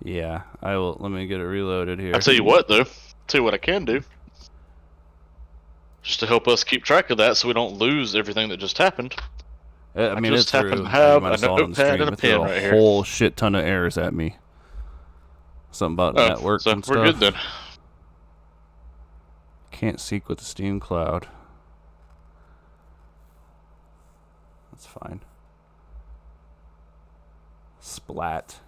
Yeah, I will. Let me get it reloaded here. I'll tell you what, though. Tell you what I can do. Just to help us keep track of that so we don't lose everything that just happened. I mean, just it's happen true. to have a notepad and a pen right here. A whole shit ton of errors at me. Something about network and stuff. We're good then. Can't seek with the Steam Cloud. That's fine. Splat.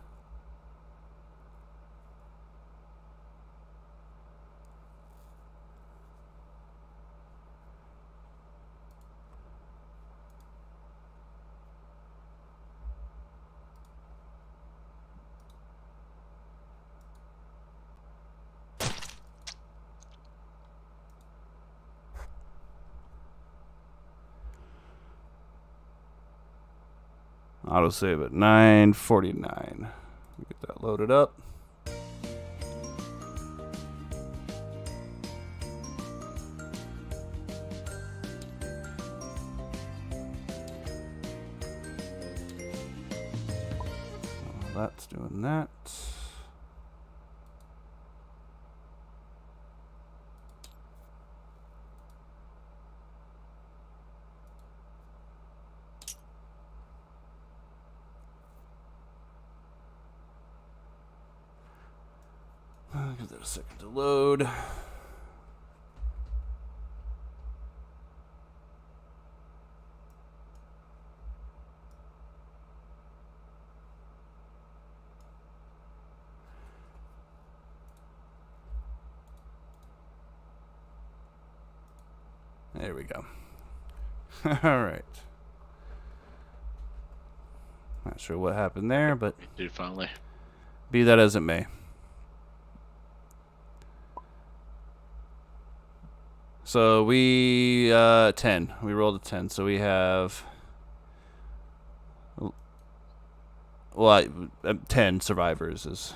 Autosave at 9:49. Get that loaded up. That's doing that. Give that a second to load. There we go. All right. Not sure what happened there, but dude, finally. Be that as it may. So we 10. We rolled a 10. So we have well, 10 survivors is.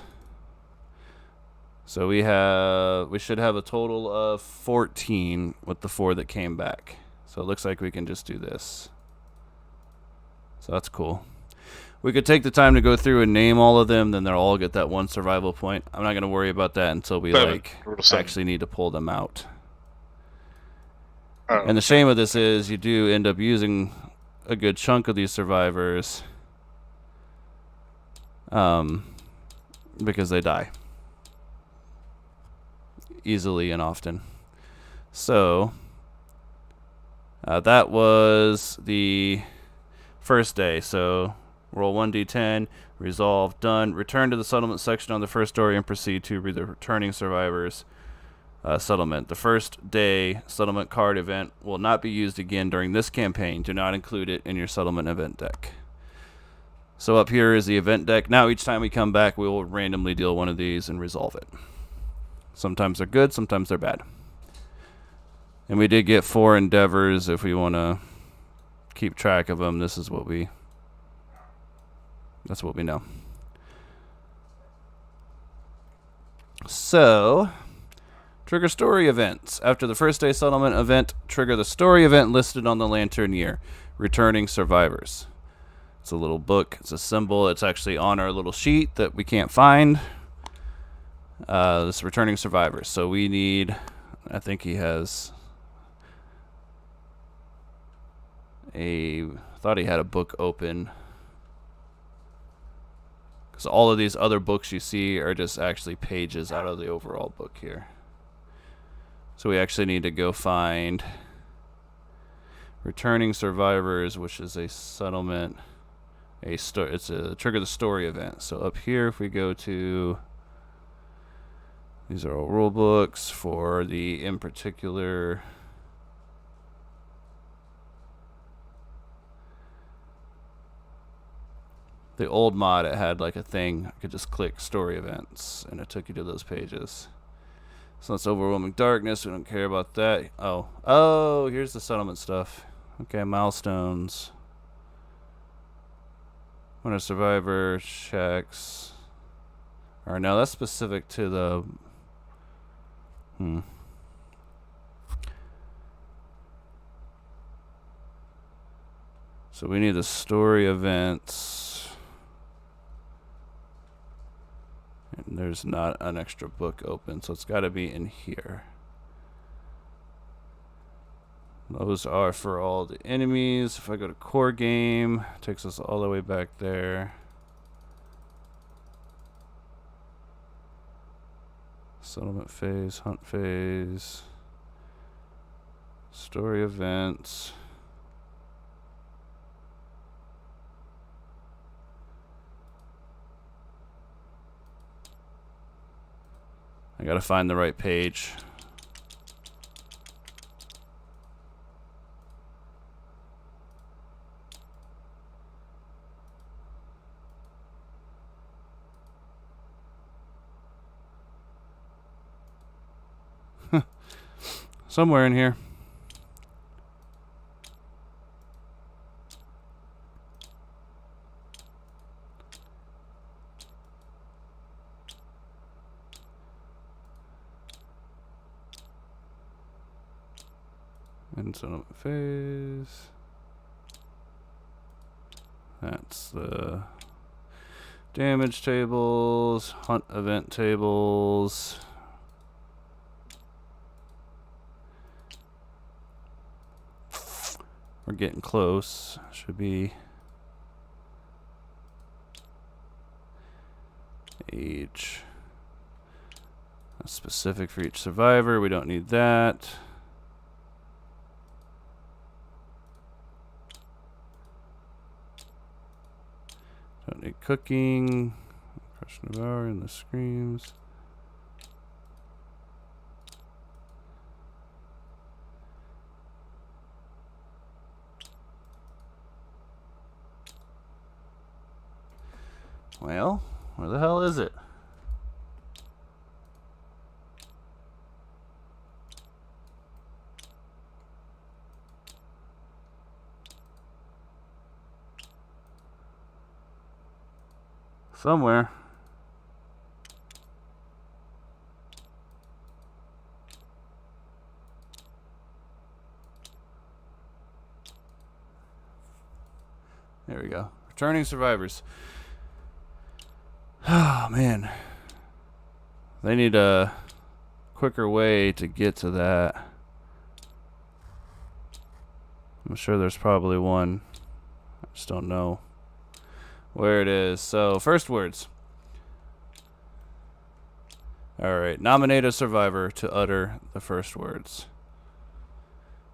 So we should have a total of 14 with the 4 that came back. So it looks like we can just do this. So that's cool. We could take the time to go through and name all of them, then they'll all get that 1 survival point. I'm not going to worry about that until we actually need to pull them out. Oh. And the shame of this is you do end up using a good chunk of these survivors because they die easily and often. So that was the first day. So roll 1d10, resolve, done. Return to the settlement section on the first story and proceed to read the returning survivors settlement. The first day settlement card event will not be used again during this campaign. Do not include it in your settlement event deck. So up here is the event deck. Now each time we come back, we will randomly deal one of these and resolve it. Sometimes they're good, sometimes they're bad. And we did get 4 endeavors. If we want to keep track of them, that's what we know. So, trigger story events. After the first day settlement event, trigger the story event listed on the lantern year. Returning survivors. It's a little book. It's a symbol. It's actually on our little sheet that we can't find. This returning survivors. So we need, I think he has thought he had a book open. Because all of these other books you see are just actually pages out of the overall book here. So we actually need to go find returning survivors, which is a settlement. It's a trigger the story event. So up here, if we go to, these are all rule books for the in particular. The old mod, it had like a thing. I could just click story events, and it took you to those pages. So that's overwhelming darkness. We don't care about that. Oh, here's the settlement stuff. Okay, milestones. When a survivor checks. Or no, that's specific to the. So we need the story events. And there's not an extra book open, so it's got to be in here. Those are for all the enemies. If I go to core game, it takes us all the way back there. Settlement phase, hunt phase, story events. I gotta find the right page. Somewhere in here. And settlement phase. That's the damage tables, hunt event tables. We're getting close. Should be age. That's specific for each survivor. We don't need that. Don't need cooking. Crush and devour and the screams. Well, where the hell is it? somewhere. There we go. Returning survivors. Oh, man. They need a quicker way to get to that. I'm sure there's probably one. I just don't know where it is. So, first words. Alright, nominate a survivor to utter the first words.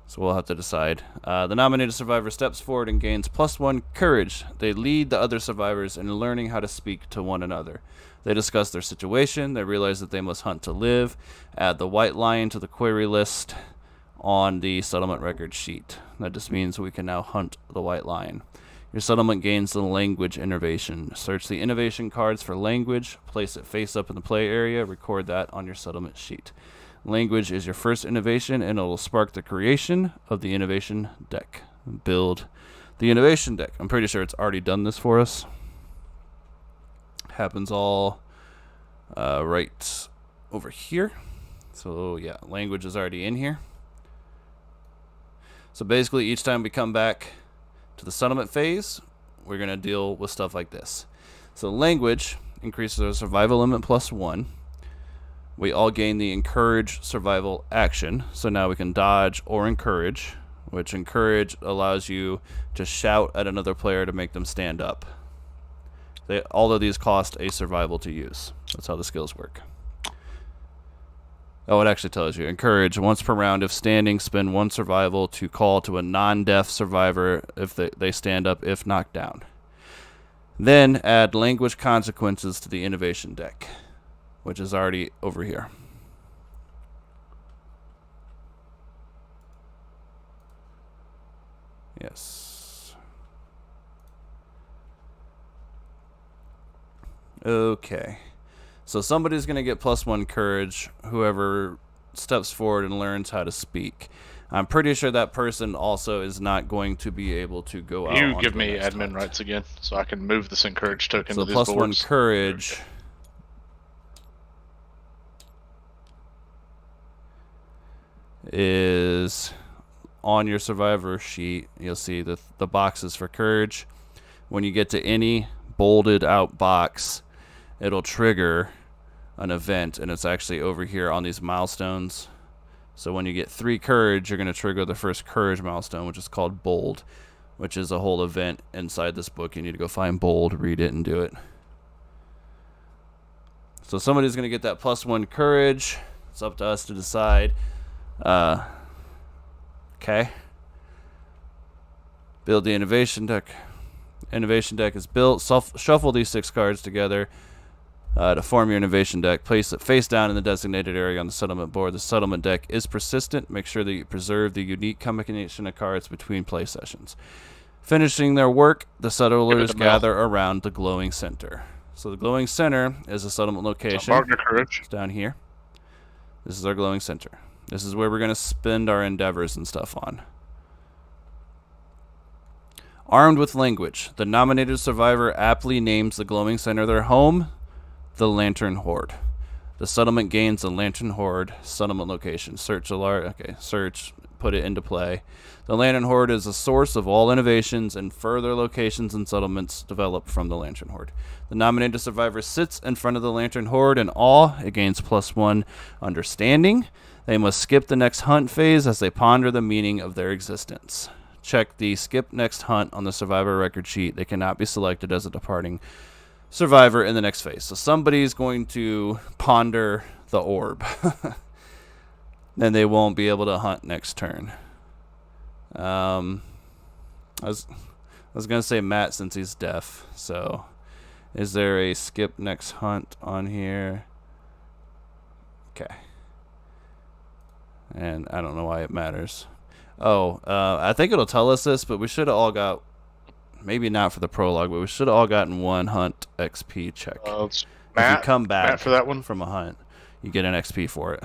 So we'll have to decide. The nominated survivor steps forward and gains +1 courage. They lead the other survivors in learning how to speak to one another. They discuss their situation. They realize that they must hunt to live. Add the white lion to the query list on the settlement record sheet. That just means we can now hunt the white lion. Your settlement gains the language innovation. Search the innovation cards for language. Place it face up in the play area. Record that on your settlement sheet. Language is your first innovation, and it will spark the creation of the innovation deck. Build the innovation deck. I'm pretty sure it's already done this for us. Happens all right over here. So yeah, language is already in here. So basically each time we come back to the settlement phase, we're going to deal with stuff like this. So language increases our survival limit +1. We all gain the encourage survival action. So now we can dodge or encourage, which encourage allows you to shout at another player to make them stand up. All of these cost a survival to use. That's how the skills work. Oh, it actually tells you. Encourage, once per round, if standing, spend 1 survival to call to a non-deaf survivor if they stand up if knocked down. Then add language consequences to the innovation deck, which is already over here. Yes. Okay. So somebody's going to get +1 courage, whoever steps forward and learns how to speak. I'm pretty sure that person also is not going to be able to go out. You give me admin rights again, so I can move this encourage token to these boards. So +1 courage. Okay. Is on your survivor sheet. You'll see the boxes for courage. When you get to any bolded out box, it'll trigger an event, and it's actually over here on these milestones. So when you get 3 courage, you're going to trigger the first courage milestone, which is called bold, which is a whole event inside this book. You need to go find bold, read it, and do it. So somebody's going to get that +1 courage. It's up to us to decide. Okay. Build the innovation deck. Innovation deck is built. Shuffle these 6 cards together to form your innovation deck. Place it face down in the designated area on the settlement board. The settlement deck is persistent. Make sure that you preserve the unique combination of cards between play sessions. Finishing their work, the settlers gather around the glowing center. So the glowing center is a settlement location. It's down here. This is our glowing center. This is where we're going to spend our endeavors and stuff on. Armed with language, the nominated survivor aptly names the glowing center their home, the Lantern Horde. The settlement gains the Lantern Horde settlement location. Search, put it into play. The Lantern Horde is a source of all innovations, and further locations and settlements develop from the Lantern Horde. The nominated survivor sits in front of the Lantern Horde in awe. It gains +1 understanding. They must skip the next hunt phase as they ponder the meaning of their existence. Check the skip next hunt on the survivor record sheet. They cannot be selected as a departing survivor in the next phase. So somebody's going to ponder the orb. Then they won't be able to hunt next turn. I was going to say Matt since he's deaf. So is there a skip next hunt on here? Okay. And I don't know why it matters. Oh, I think it'll tell us this, but we should have all got, maybe not for the prologue, but we should have all gotten 1 hunt XP check. If you come back for that one from a hunt, you get an XP for it.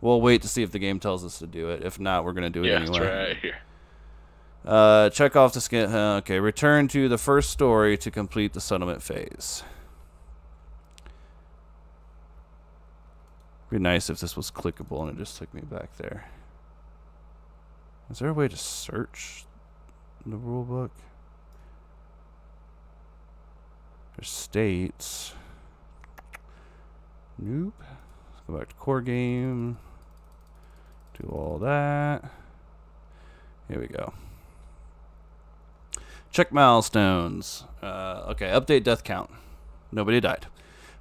We'll wait to see if the game tells us to do it. If not, we're going to do it anyway. It's right here. Check off the skin. Okay, return to the first story to complete the settlement phase. Be nice if this was clickable and it just took me back there. Is there a way to search the rulebook? There's states. Nope. Let's go back to core game. Do all that. Here we go. Check milestones. Okay, update death count. Nobody died.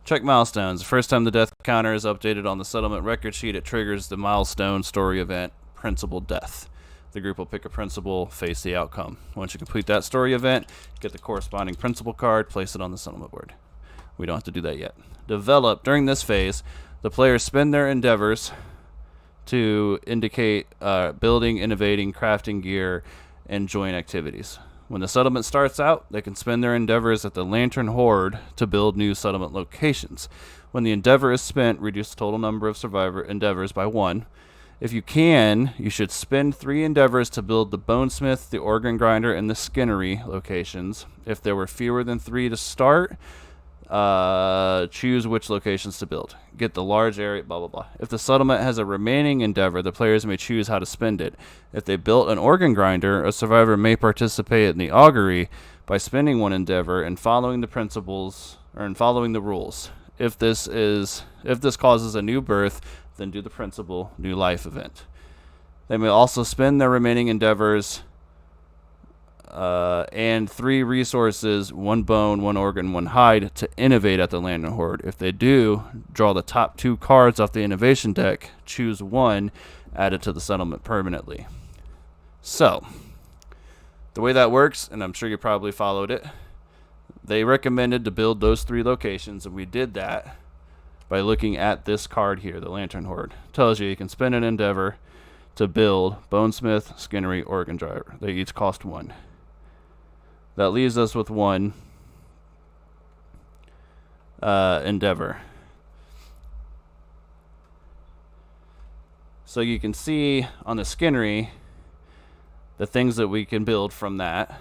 Check milestones. The first time the death counter is updated on the settlement record sheet, it triggers the milestone story event, Principal Death. The group will pick a principal, face the outcome. Once you complete that story event, get the corresponding principal card, place it on the settlement board. We don't have to do that yet. Develop. During this phase, the players spend their endeavors to indicate building, innovating, crafting gear, and joint activities. When the settlement starts out, they can spend their endeavors at the Lantern Horde to build new settlement locations. When the endeavor is spent, reduce the total number of survivor endeavors by 1. If you can, you should spend 3 endeavors to build the Bonesmith, the Organ Grinder, and the Skinnery locations. If there were fewer than 3 to start, choose which locations to build. Get the large area, blah, blah, blah. If the settlement has a remaining endeavor, the players may choose how to spend it. If they built an organ grinder, a survivor may participate in the augury by spending 1 endeavor and following the principles, or in following the rules. If this causes a new birth, then do the principal new life event. They may also spend their remaining endeavors and 3 resources, 1 bone, 1 organ, 1 hide, to innovate at the Lantern Horde. If they do, draw the top 2 cards off the innovation deck, choose 1, add it to the settlement permanently. So, the way that works, and I'm sure you probably followed it, they recommended to build those 3 locations, and we did that by looking at this card here, the Lantern Horde. Tells you can spend an endeavor to build Bonesmith, Skinnery, Organ Driver. They each cost 1. That leaves us with 1 endeavor. So you can see on the Skinnery the things that we can build from that,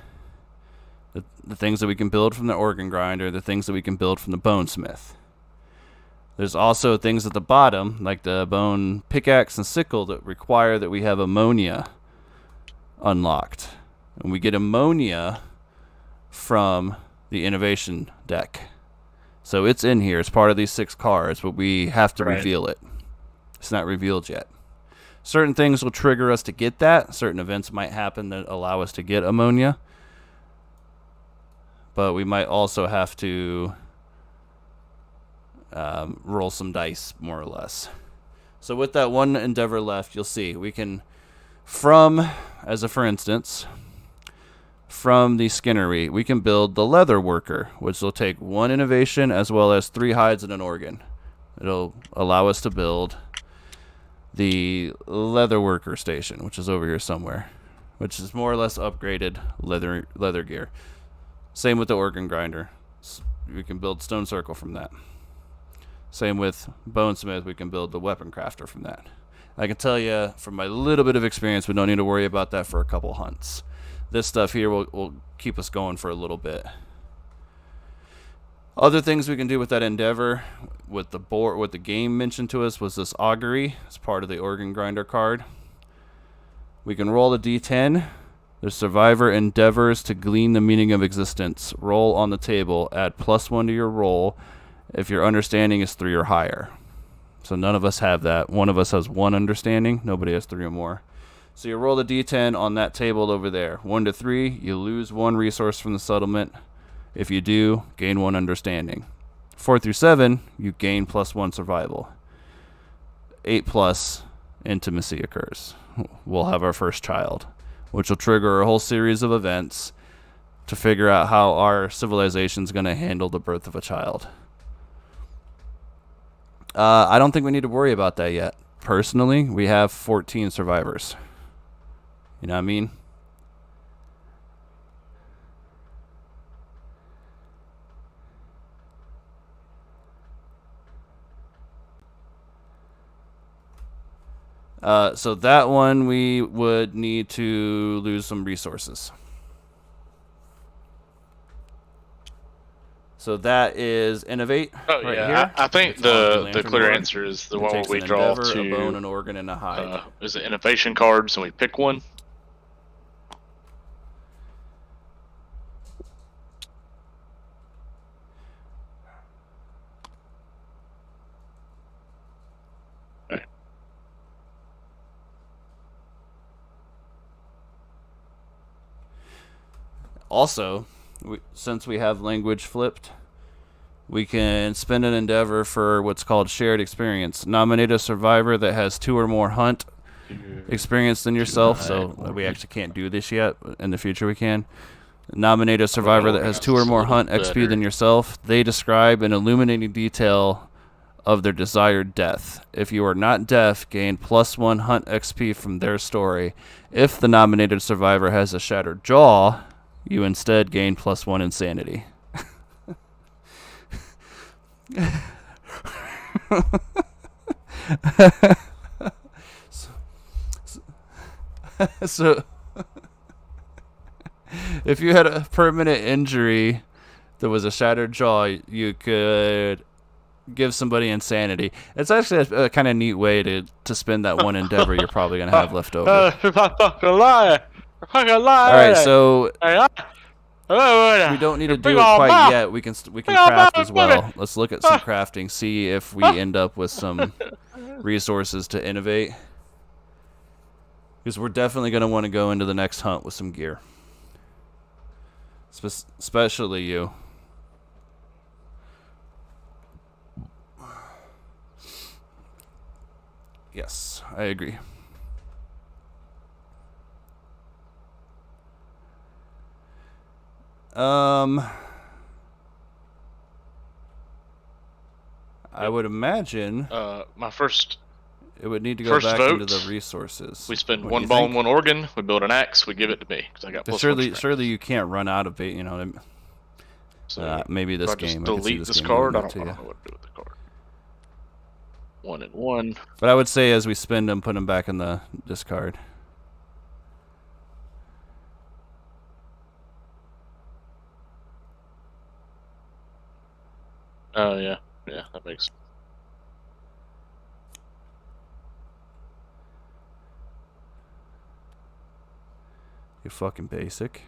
the things that we can build from the Organ Grinder, the things that we can build from the Bonesmith. There's also things at the bottom, like the bone pickaxe and sickle, that require that we have ammonia unlocked. And we get ammonia from the innovation deck. So it's in here. It's part of these 6 cards, but we have to reveal it. It's not revealed yet. Certain things will trigger us to get that. Certain events might happen that allow us to get ammonia. But we might also have to roll some dice, more or less. So with that 1 endeavor left, you'll see we can, as a for instance, from the Skinnery, we can build the Leather Worker, which will take 1 innovation as well as 3 hides and an organ. It'll allow us to build the Leather Worker station, which is over here somewhere, which is more or less upgraded leather gear. Same with the Organ Grinder. We can build Stone Circle from that. Same with Bonesmith, we can build the Weapon Crafter from that. I can tell you from my little bit of experience, we don't need to worry about that for a couple hunts. This stuff here will keep us going for a little bit. Other things we can do with that endeavor, with the board, what the game mentioned to us was this augury. It's part of the Organ Grinder card. We can roll a d10. The survivor endeavors to glean the meaning of existence. Roll on the table. Add +1 to your roll if your understanding is 3 or higher. So none of us have that. One of us has 1 understanding. Nobody has 3 or more. So you roll the d10 on that table over there. 1 to 3, you lose 1 resource from the settlement. If you do, gain 1 understanding. 4 through 7, you gain +1 survival. 8+ intimacy occurs. We'll have our first child, which will trigger a whole series of events to figure out how our civilization is going to handle the birth of a child. I don't think we need to worry about that yet. Personally, we have 14 survivors. You know what I mean? So that one we would need to lose some resources. So that is innovate. Oh right yeah, here. I think the clear answer is the one where we draw endeavor, to a bone, an organ, and a hide. Is it innovation cards, and we pick one. Also, since we have language flipped, we can spend an endeavor for what's called shared experience. Nominate a survivor that has 2 or more hunt experience than yourself. So we actually can't do this yet. In the future we can. Nominate a survivor that has 2 or more hunt XP than yourself. They describe an illuminating detail of their desired death. If you are not deaf, gain +1 hunt XP from their story. If the nominated survivor has a shattered jaw, you instead gain +1 insanity. So if you had a permanent injury that was a shattered jaw, you could give somebody insanity. It's actually a kind of neat way to spend that one endeavor you're probably going to have left over. Fucking lie. Alright, so we don't need to do it quite yet. We can craft as well. Let's look at some crafting, see if we end up with some resources to innovate. Because we're definitely going to want to go into the next hunt with some gear. Especially you. Yes, I agree. I would imagine my first it would need to go back into the resources. We spend 1 bone, 1 organ. We build an axe. We give it to me because I got plus surely you can't run out of bait. You know. So maybe this game. Delete this card. I don't know what to do with the card. 1 and 1. But I would say as we spend them, put them back in the discard. Oh yeah, that makes. You fucking basic.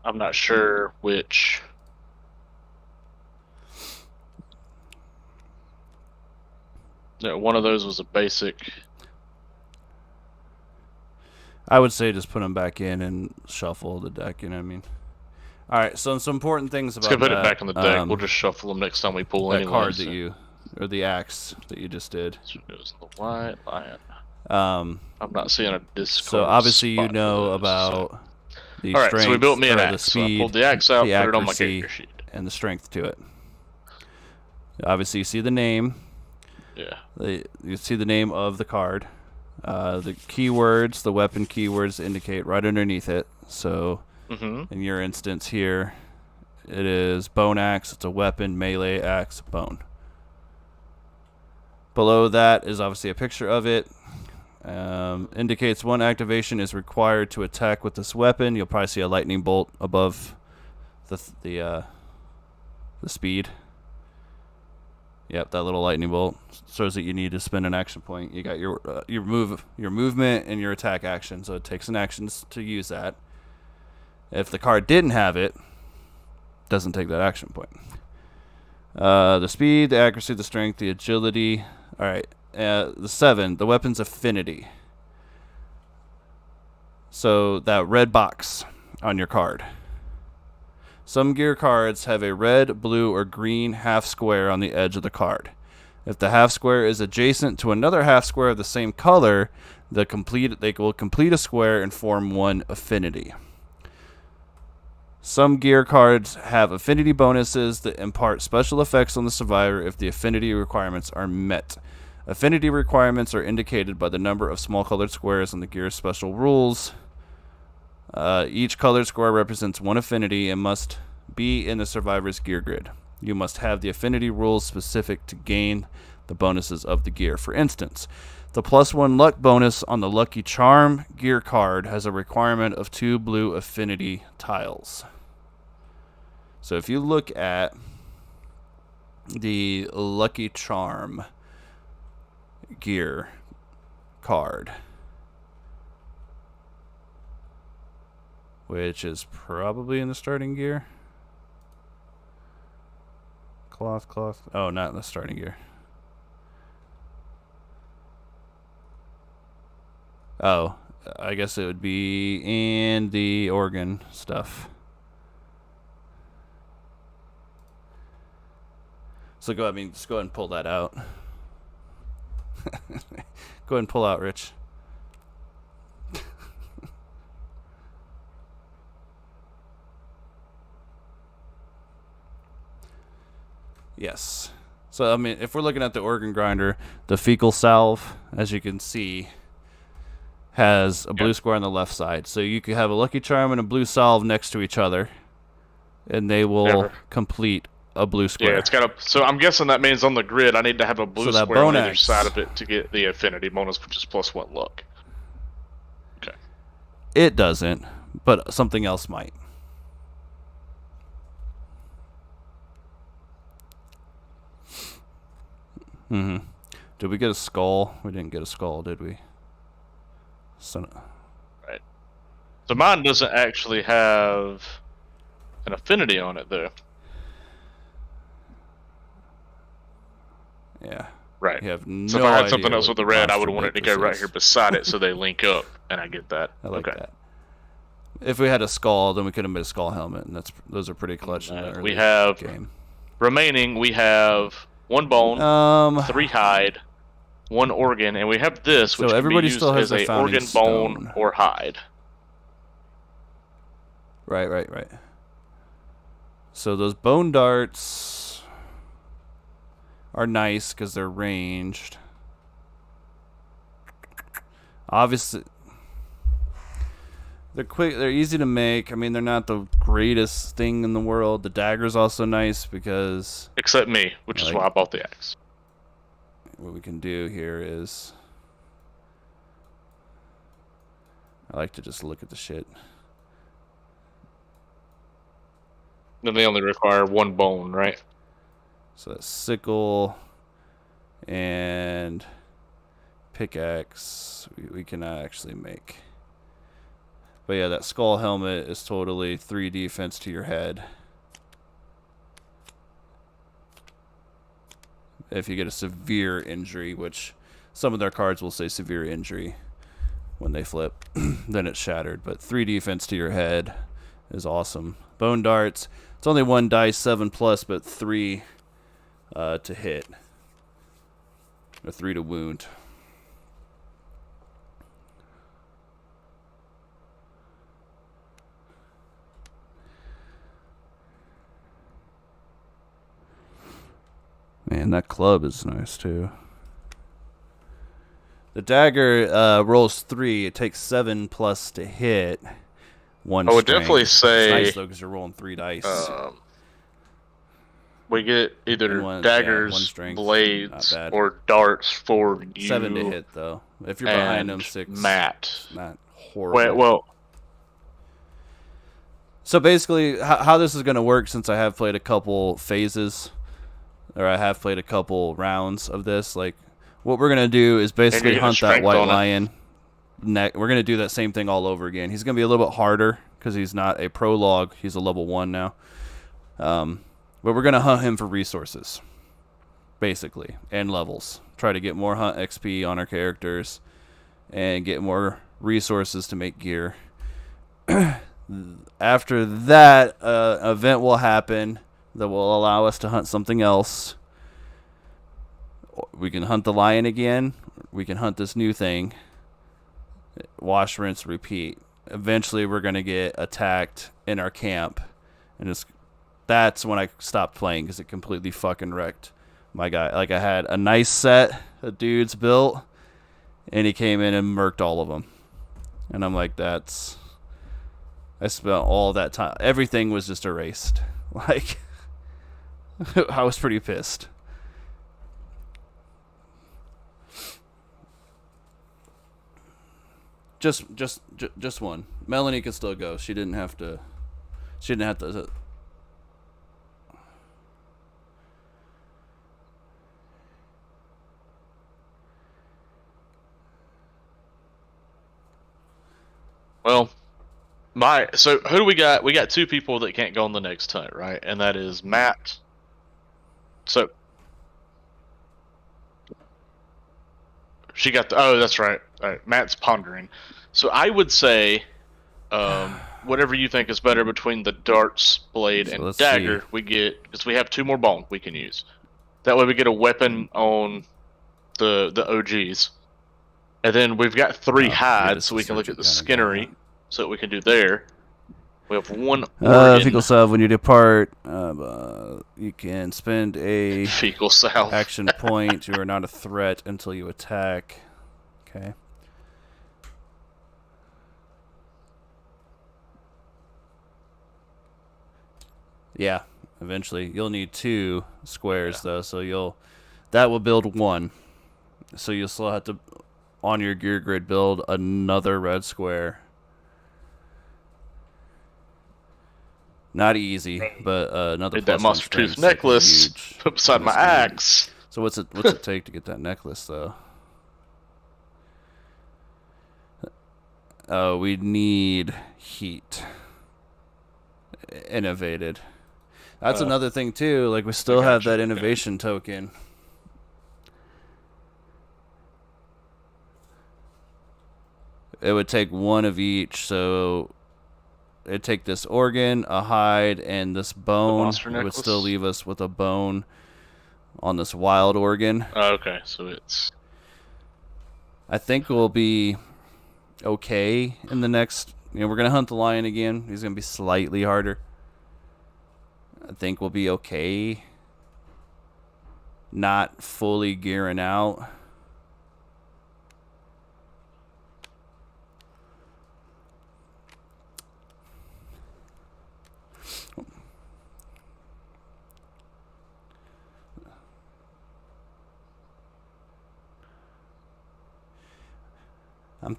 I'm not sure which. No, one of those was a basic. I would say just put them back in and shuffle the deck, you know what I mean? Alright, so some important things about Let's go put it back in the deck. We'll just shuffle them next time we pull that card that you, or the axe that you just did. So it goes the white lion. I'm not seeing a discard. So obviously you know about the strength, Alright, so we built me an axe. the speed, so I pulled the axe out, the put accuracy, it on my character sheet. And the strength to it. Obviously you see the name. Yeah. You see the name of the card. The keywords, the weapon keywords indicate right underneath it. So in your instance here, it is bone axe. It's a weapon, melee axe, bone. Below that is obviously a picture of it. Indicates 1 activation is required to attack with this weapon. You'll probably see a lightning bolt above the speed. Yep, that little lightning bolt shows that you need to spend an action point. You got your movement and your attack action, so it takes an action to use that. If the card didn't have it, doesn't take that action point. The speed, the accuracy, the strength, the agility. All right, the 7, the weapon's affinity. So that red box on your card. Some gear cards have a red, blue, or green half square on the edge of the card. If the half square is adjacent to another half square of the same color, they will complete a square and form 1 affinity. Some gear cards have affinity bonuses that impart special effects on the survivor if the affinity requirements are met. Affinity requirements are indicated by the number of small colored squares on the gear's special rules. Each colored square represents one affinity and must be in the survivor's gear grid. You must have the affinity rules specific to gain the bonuses of the gear. For instance, the +1 luck bonus on the Lucky Charm gear card has a requirement of 2 blue affinity tiles. So if you look at the Lucky Charm gear card, which is probably in the starting gear. Cloth. Oh, not in the starting gear. Oh, I guess it would be in the organ stuff. So just go ahead and pull that out. Go ahead and pull out, Rich. Yes. So, I mean, if we're looking at the organ grinder, the fecal salve, as you can see, has a blue square on the left side. So you could have a Lucky Charm and a blue salve next to each other, and they will complete a blue square. Yeah, it's got a. So I'm guessing that means on the grid I need to have a blue square on either side of it to get the affinity bonus, which is +1 luck. Okay. It doesn't, but something else might. Did we get a skull? We didn't get a skull, did we? Right. So mine doesn't actually have an affinity on it, though. Yeah. Right. You have no so if I had something idea else with the red, I would want it to go right here beside it so they link up, and I get that. I like that. If we had a skull, then we could have made a skull helmet, and those are pretty clutch. We have remaining. We have 1 bone, 3 hide, 1 organ, and we have this, which can be used as a organ, bone, or hide. Right. So those bone darts are nice because they're ranged. Obviously, they're quick. They're easy to make. I mean, they're not the greatest thing in the world. The dagger's also nice because... Except me, which is why I bought the axe. What we can do here is... I like to just look at the shit. Then they only require 1 bone, right? So that's sickle and pickaxe we cannot actually make. But yeah, that skull helmet is totally 3 defense to your head. If you get a severe injury, which some of their cards will say severe injury when they flip, then it's shattered. But 3 defense to your head is awesome. Bone darts, it's only 1 dice, 7+, but 3 to hit. Or 3 to wound. Man, that club is nice too. The dagger rolls 3. It takes 7+ to hit. 1 I would strength. definitely say... It's nice though because you're rolling 3 dice. We get either daggers, blades, or darts for you. 7 to hit though. If you're behind them, 6. Matt. Not horrible. Well. So basically, how this is going to work, since I have played a couple phases, or I have played a couple rounds of this, like, what we're going to do is basically hunt that white lion. We're going to do that same thing all over again. He's going to be a little bit harder because he's not a prologue. He's a level 1 now. But we're going to hunt him for resources, basically, and levels. Try to get more hunt XP on our characters and get more resources to make gear. After that, event will happen that will allow us to hunt something else. We can hunt the lion again. We can hunt this new thing. Wash, rinse, repeat. Eventually, we're going to get attacked in our camp. And that's when I stopped playing because it completely fucking wrecked my guy. Like, I had a nice set of dudes built, and he came in and murked all of them. And I'm like, that's I spent all that time. Everything was just erased. Like, I was pretty pissed. Just one. Melanie could still go. She didn't have to. She didn't have to. Well, so who do we got? We got two people that can't go on the next hunt, right? And that is Matt. So she got the. Oh, that's right. All right, Matt's pondering. So I would say, whatever you think is better between the darts blade and dagger, we get, because we have 2 more bone we can use. That way we get a weapon on the OGs. And then we've got 3 hides, so we can look at the skinnery, so that we can do there. We have 1 fecal salve. When you depart, you can spend a fecal salve action point. You are not a threat until you attack. Okay. Yeah, eventually you'll need 2 squares though, so that will build 1. So you'll still have to, on your gear grid, build another red square. Not easy, but another plus that monster tooth necklace put beside my axe. So what's it take to get that necklace though? Oh, we need heat. Innovated. That's another thing too. Like we still have that innovation token. It would take 1 of each, so it'd take this organ, a hide, and this bone. It would still leave us with a bone on this wild organ. Oh, okay, so it's... I think we'll be okay in the next... we're going to hunt the lion again. He's going to be slightly harder. I think we'll be okay. Not fully gearing out.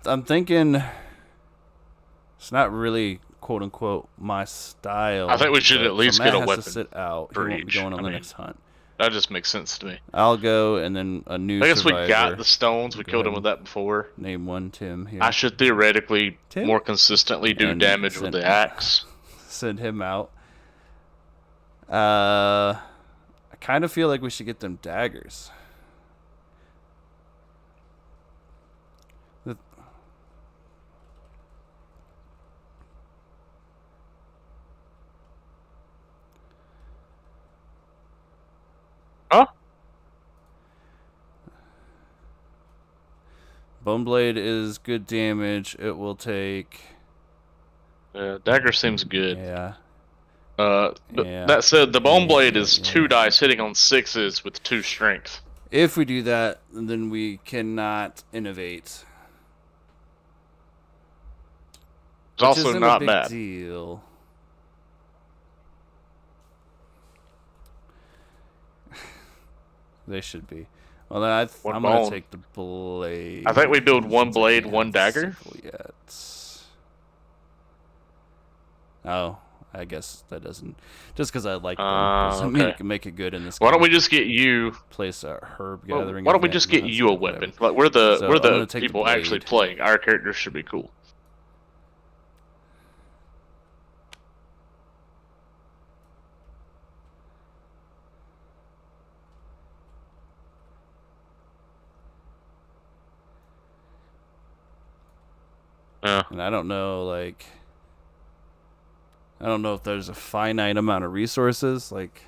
I'm thinking it's not really quote unquote my style. I think we should at least get a weapon to sit out. for he won't each. be going on the next hunt. That just makes sense to me. I'll go, and then a new I guess survivor. we got the stones. We killed him with that before. Name 1 Tim here. I should theoretically more consistently do damage with the axe. Send him out. I kind of feel like we should get them daggers. Huh? Bone blade is good damage. It will take... dagger seems good. Yeah. That said, the bone blade is 2 dice hitting on 6s with 2 strength. If we do that, then we cannot innovate. It's also not bad. Deal. They should be. Well, then I'm going to take the blade. I think we build 1 blade, 1 dagger. Yet. Oh, I guess that doesn't. Just because I like them doesn't make it good in this game. Why don't we just get you... Place a herb gathering. Why don't we just get you a weapon? Like, we're the people actually playing. Our characters should be cool. And I don't know, if there's a finite amount of resources. Like,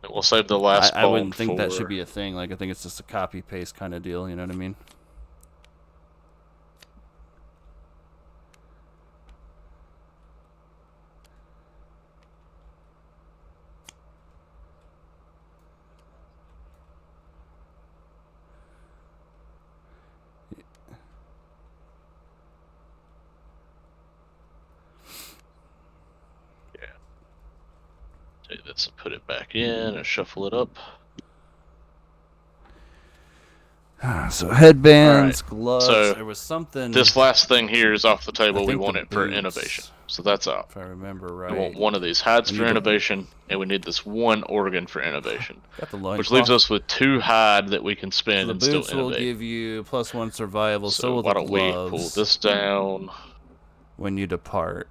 we'll save the last. I wouldn't think that should be a thing. Like, I think it's just a copy paste kind of deal. You know what I mean? Mats and put it back in and shuffle it up. So headbands, right. gloves. So there was something. This last thing here is off the table. We want it boots, for innovation, so that's out. If I remember right. We want one of these hides for innovation, and we need this one organ for innovation, which leaves us with 2 hide that we can spend so and still innovate. The boots will give you +1 survival. So will why the don't gloves. we pull this down when you depart?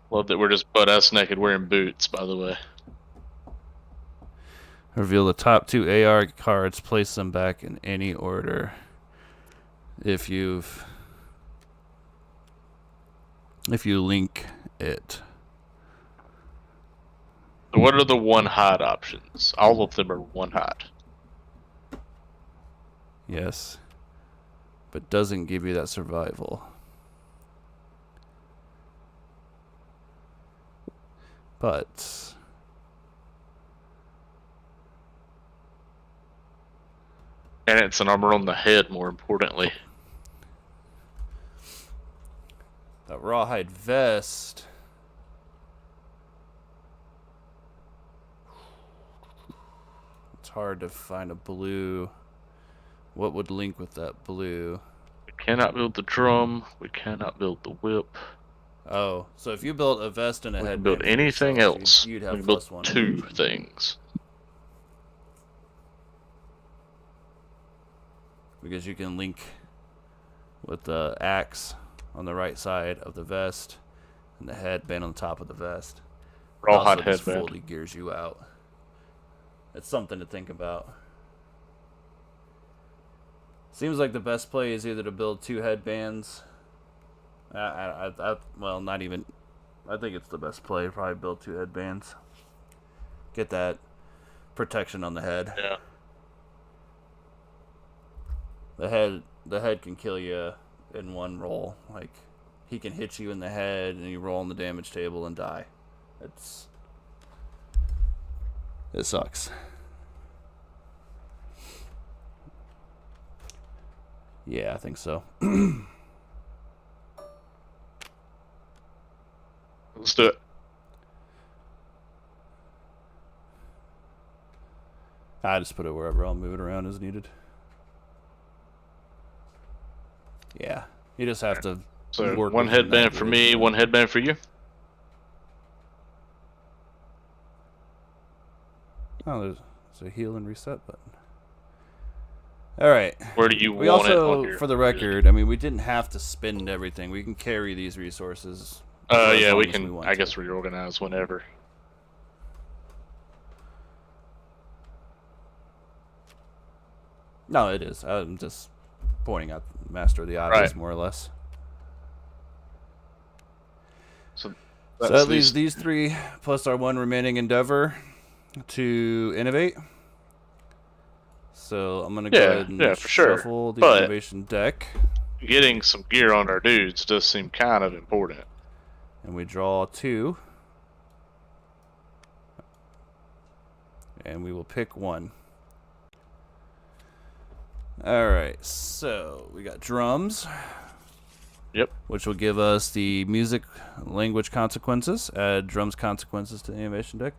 Love that we're just butt-ass naked wearing boots, by the way. Reveal the top 2 AR cards, place them back in any order. If you link it. So what are the 1 hide options? All of them are 1 hide. Yes. But doesn't give you that survival. But and it's an armor on the head, more importantly. That rawhide vest. It's hard to find a blue. What would link with that blue? We cannot build the drum. We cannot build the whip. Oh, so if you built a vest and a headband, build anything else. You'd have +1. 2 things. Because you can link with the axe on the right side of the vest and the headband on the top of the vest. Rawhide headband. Fully gears you out. It's something to think about. Seems like the best play is either to build 2 headbands. Well, not even. I think it's the best play. Probably build 2 headbands. Get that protection on the head. Yeah. The head can kill you in 1 roll. Like, he can hit you in the head and you roll on the damage table and die. It sucks. Yeah, I think so. Let's do it. I just put it wherever I'll move it around as needed. Yeah, you just have to. So 1 headband for me, 1 headband for you. Oh, there's a heal and reset button. All right. Where do you want also, it? For the record, I mean, we didn't have to spend everything. We can carry these resources. Yeah, we can. I guess reorganize whenever. No, it is. I'm just pointing out Master of the Obvious, more or less. So that leaves these 3 plus our 1 remaining endeavor to innovate. So I'm gonna go ahead and shuffle the innovation deck. Getting some gear on our dudes does seem kind of important. And we draw 2. And we will pick 1. Alright, so we got drums. Yep. Which will give us the music language consequences. Add drums consequences to the innovation deck.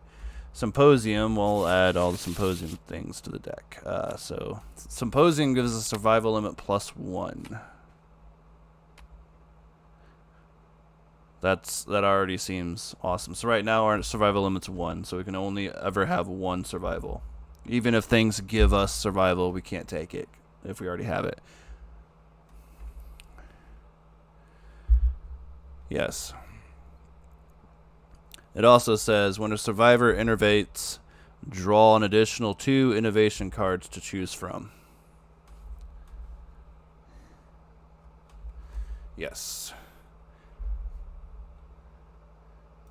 Symposium will add all the symposium things to the deck. So Symposium gives us survival limit +1. That already seems awesome. So right now our survival limit's 1, so we can only ever have 1 survival. Even if things give us survival, we can't take it if we already have it. Yes. It also says when a survivor innovates, draw an additional 2 innovation cards to choose from. Yes.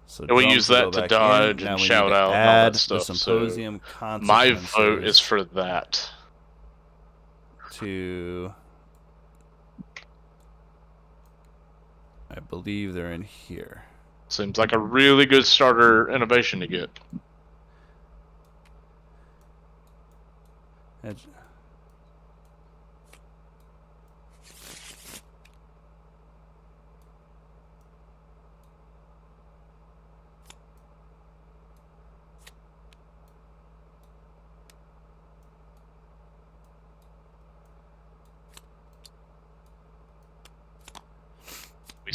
So we use that to dodge and shout out and all that stuff. Symposium so my vote is for that. I believe they're in here. Seems like a really good starter innovation to get.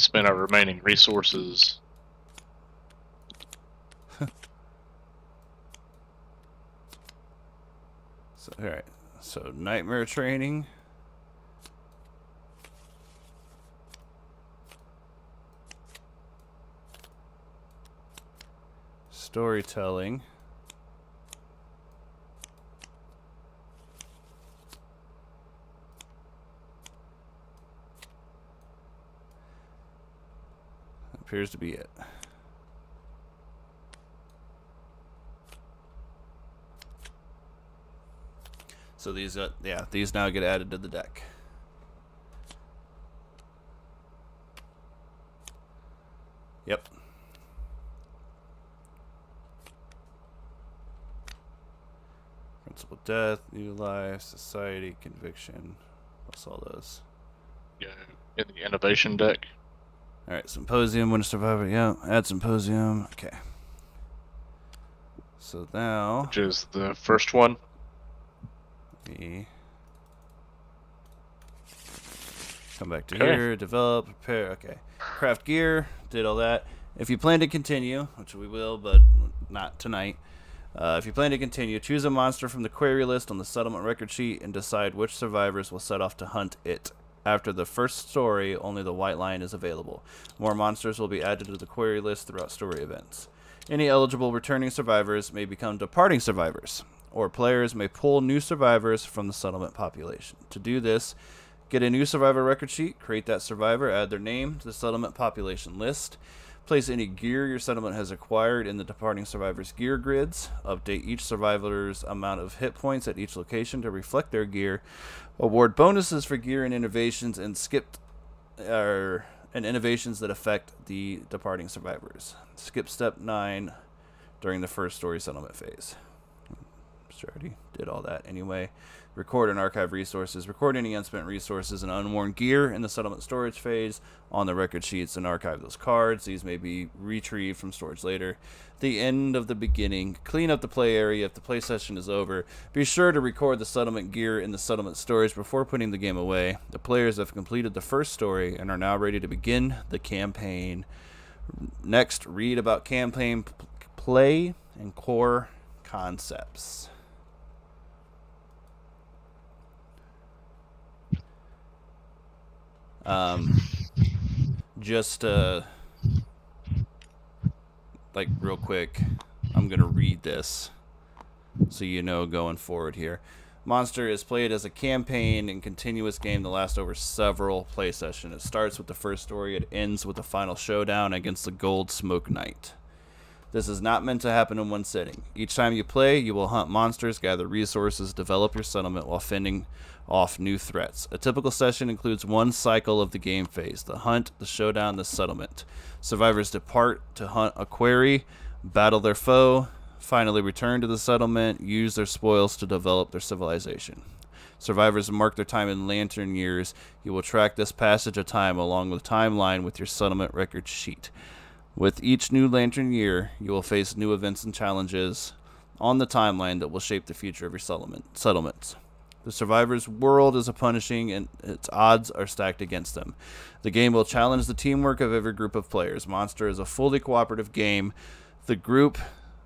spend our remaining resources. So, all right. So nightmare training. Storytelling. Appears to be it. So these now get added to the deck. Yep. Principal death, new life, society, conviction. What's all those? Yeah, in the innovation deck. All right, symposium, when a survivor. Yeah, add symposium. Okay. So now, which is the first one. Come back to here, develop, prepare. Okay, craft gear, did all that. If you plan to continue, which we will, but not tonight. If you plan to continue, choose a monster from the query list on the settlement record sheet and decide which survivors will set off to hunt it. After the first story, only the white line is available. More monsters will be added to the query list throughout story events. Any eligible returning survivors may become departing survivors, or players may pull new survivors from the settlement population. To do this, get a new survivor record sheet, create that survivor, add their name to the settlement population list, place any gear your settlement has acquired in the departing survivors' gear grids, update each survivor's amount of hit points at each location to reflect their gear, award bonuses for gear and innovations, and innovations that affect the departing survivors. Skip step 9 during the first story settlement phase. Sure, already did all that anyway. Record and archive resources. Record any unspent resources and unworn gear in the settlement storage phase on the record sheets and archive those cards. These may be retrieved from storage later. The end of the beginning. Clean up the play area if the play session is over. Be sure to record the settlement gear in the settlement storage before putting the game away. The players have completed the first story and are now ready to begin the campaign. Next, read about campaign play and core concepts. Just like real quick, I'm gonna read this so you know going forward here. Monster is played as a campaign and continuous game that lasts over several play sessions. It starts with the first story, it ends with the final showdown against the Gold Smoke Knight. This is not meant to happen in one sitting. Each time you play, you will hunt monsters, gather resources, develop your settlement while fending off new threats. A typical session includes one cycle of the game phase: the hunt, the showdown, the settlement. Survivors depart to hunt a quarry, battle their foe, finally return to the settlement, use their spoils to develop their civilization. Survivors mark their time in lantern years. You will track this passage of time along with timeline with your settlement record sheet. With each new lantern year, you will face new events and challenges on the timeline that will shape the future of your settlements. The survivor's world is punishing, and its odds are stacked against them. The game will challenge the teamwork of every group of players. Monster is a fully cooperative game. The group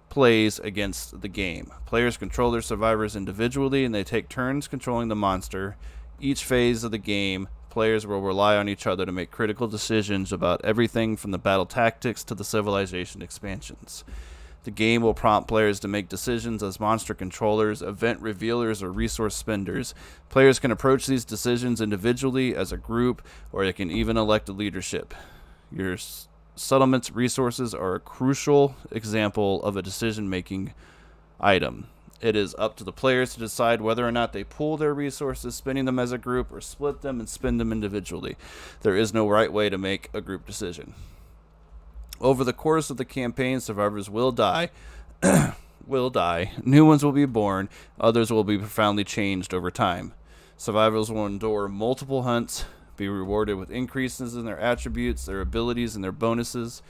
plays against the game. Players control their survivors individually, and they take turns controlling the monster. Each phase of the game, players will rely on each other to make critical decisions about everything from the battle tactics to the civilization expansions. The game will prompt players to make decisions as monster controllers, event revealers, or resource spenders. Players can approach these decisions individually, as a group, or they can even elect a leadership. Your settlement's resources are a crucial example of a decision-making item. It is up to the players to decide whether or not they pool their resources, spending them as a group, or split them and spend them individually. There is no right way to make a group decision. Over the course of the campaign, survivors will die. New ones will be born. Others will be profoundly changed over time. Survivors will endure multiple hunts, be rewarded with increases in their attributes, their abilities, and their bonuses.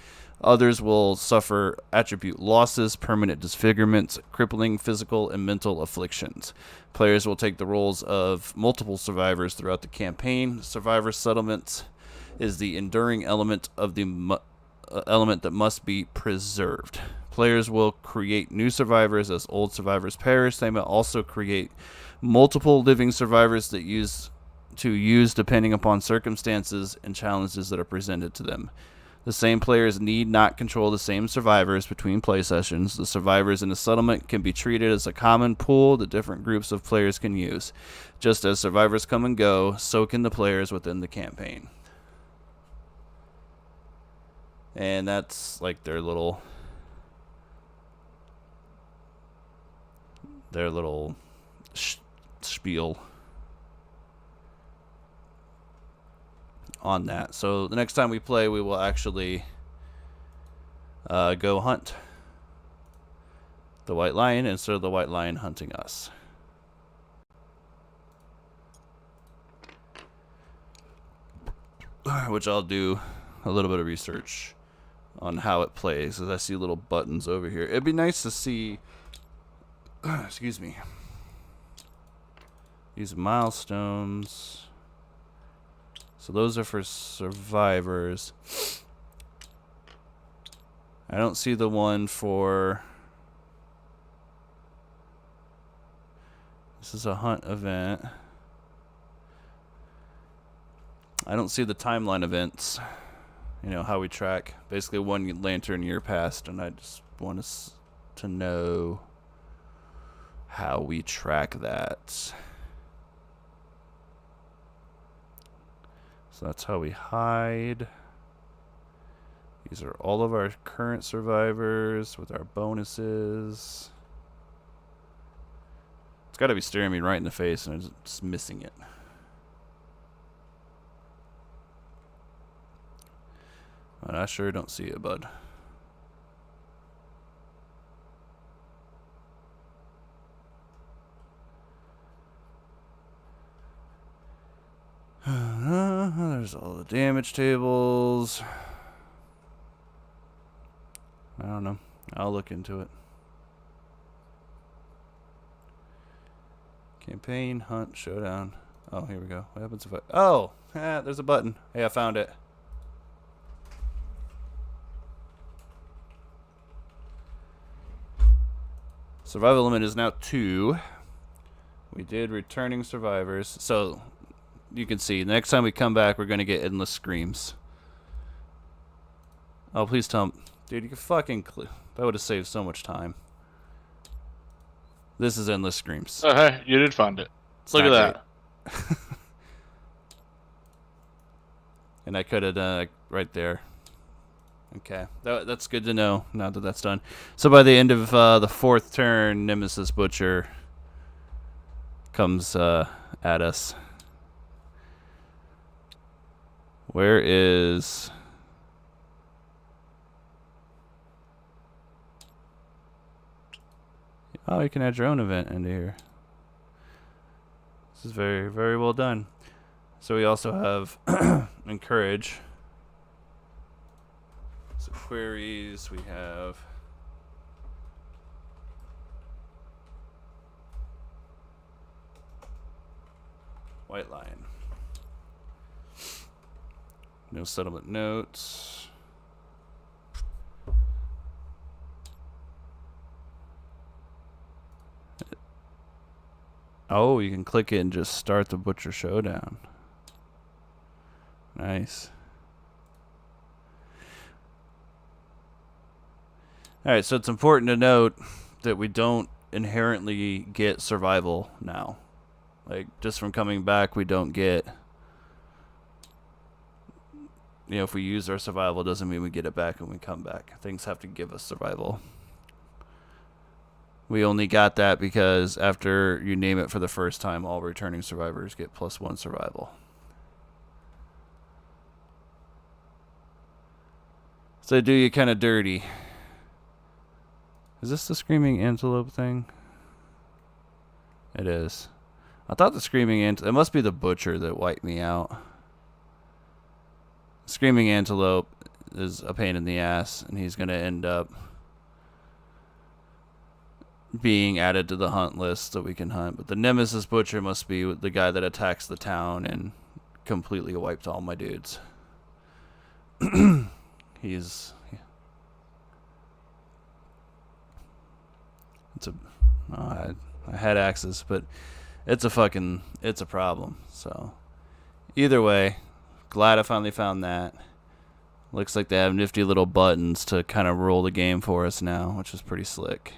Others will suffer attribute losses, permanent disfigurements, crippling physical and mental afflictions. Players will take the roles of multiple survivors throughout the campaign. Survivor settlements is the enduring element of the element that must be preserved. Players will create new survivors as old survivors perish. They may also create multiple living survivors that use depending upon circumstances and challenges that are presented to them. The same players need not control the same survivors between play sessions. The survivors in a settlement can be treated as a common pool that different groups of players can use. Just as survivors come and go, so can the players within the campaign. And that's like their little spiel on that. So the next time we play, we will actually go hunt the white lion instead of the white lion hunting us. Which I'll do a little bit of research on how it plays, as I see little buttons over here. It'd be nice to see excuse me, these milestones. So those are for survivors. I don't see the one for... This is a hunt event. I don't see the timeline events. You know, how we track. Basically, one lantern year passed, and I just want us to know how we track that. So that's how we hide. These are all of our current survivors with our bonuses. It's got to be staring me right in the face, and I'm just missing it. But I sure don't see it, bud. There's all the damage tables. I don't know. I'll look into it. Campaign, hunt, showdown. Oh, here we go. What happens if I... Oh! There's a button. Hey, I found it. Survival limit is now 2. We did returning survivors. So... You can see, next time we come back, we're going to get endless screams. Oh, please tell me. Dude, you can fucking... That would have saved so much time. This is endless screams. Oh, hey, you did find it. Look at that. And I could have done it right there. Okay. That's good to know, now that that's done. So by the end of the 4th turn, Nemesis Butcher comes at us. Where is... Oh, you can add your own event into here. This is very, very well done. So we also have encourage. So queries, we have... White Lion. No settlement notes. Oh, you can click it and just start the Butcher Showdown. Nice. Alright, so it's important to note that we don't inherently get survival now. Like, just from coming back, we don't get... You know, if we use our survival, doesn't mean we get it back when we come back. Things have to give us survival. We only got that because after you name it for the first time, all returning survivors get +1 survival. So they do you kind of dirty. Is this the Screaming Antelope thing? It is. I thought the Screaming Antelope... It must be the Butcher that wiped me out. Screaming Antelope is a pain in the ass, and he's going to end up being added to the hunt list that we can hunt. But the Nemesis Butcher must be the guy that attacks the town and completely wiped all my dudes. He's I had axes, but it's a problem. So either way, glad I finally found that. Looks like they have nifty little buttons to kind of roll the game for us now, which is pretty slick.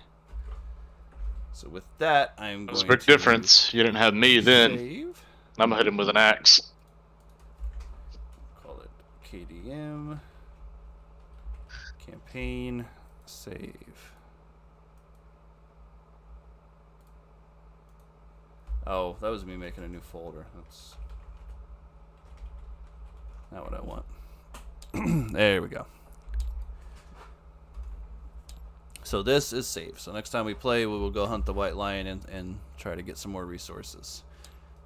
So with that, I'm going to... That's a big difference. You didn't have me then. Save. I'm gonna hit him with an axe. Call it KDM. Campaign. Save. Oh, that was me making a new folder. That's not what I want. There we go. So this is safe. So next time we play, we will go hunt the white lion and try to get some more resources.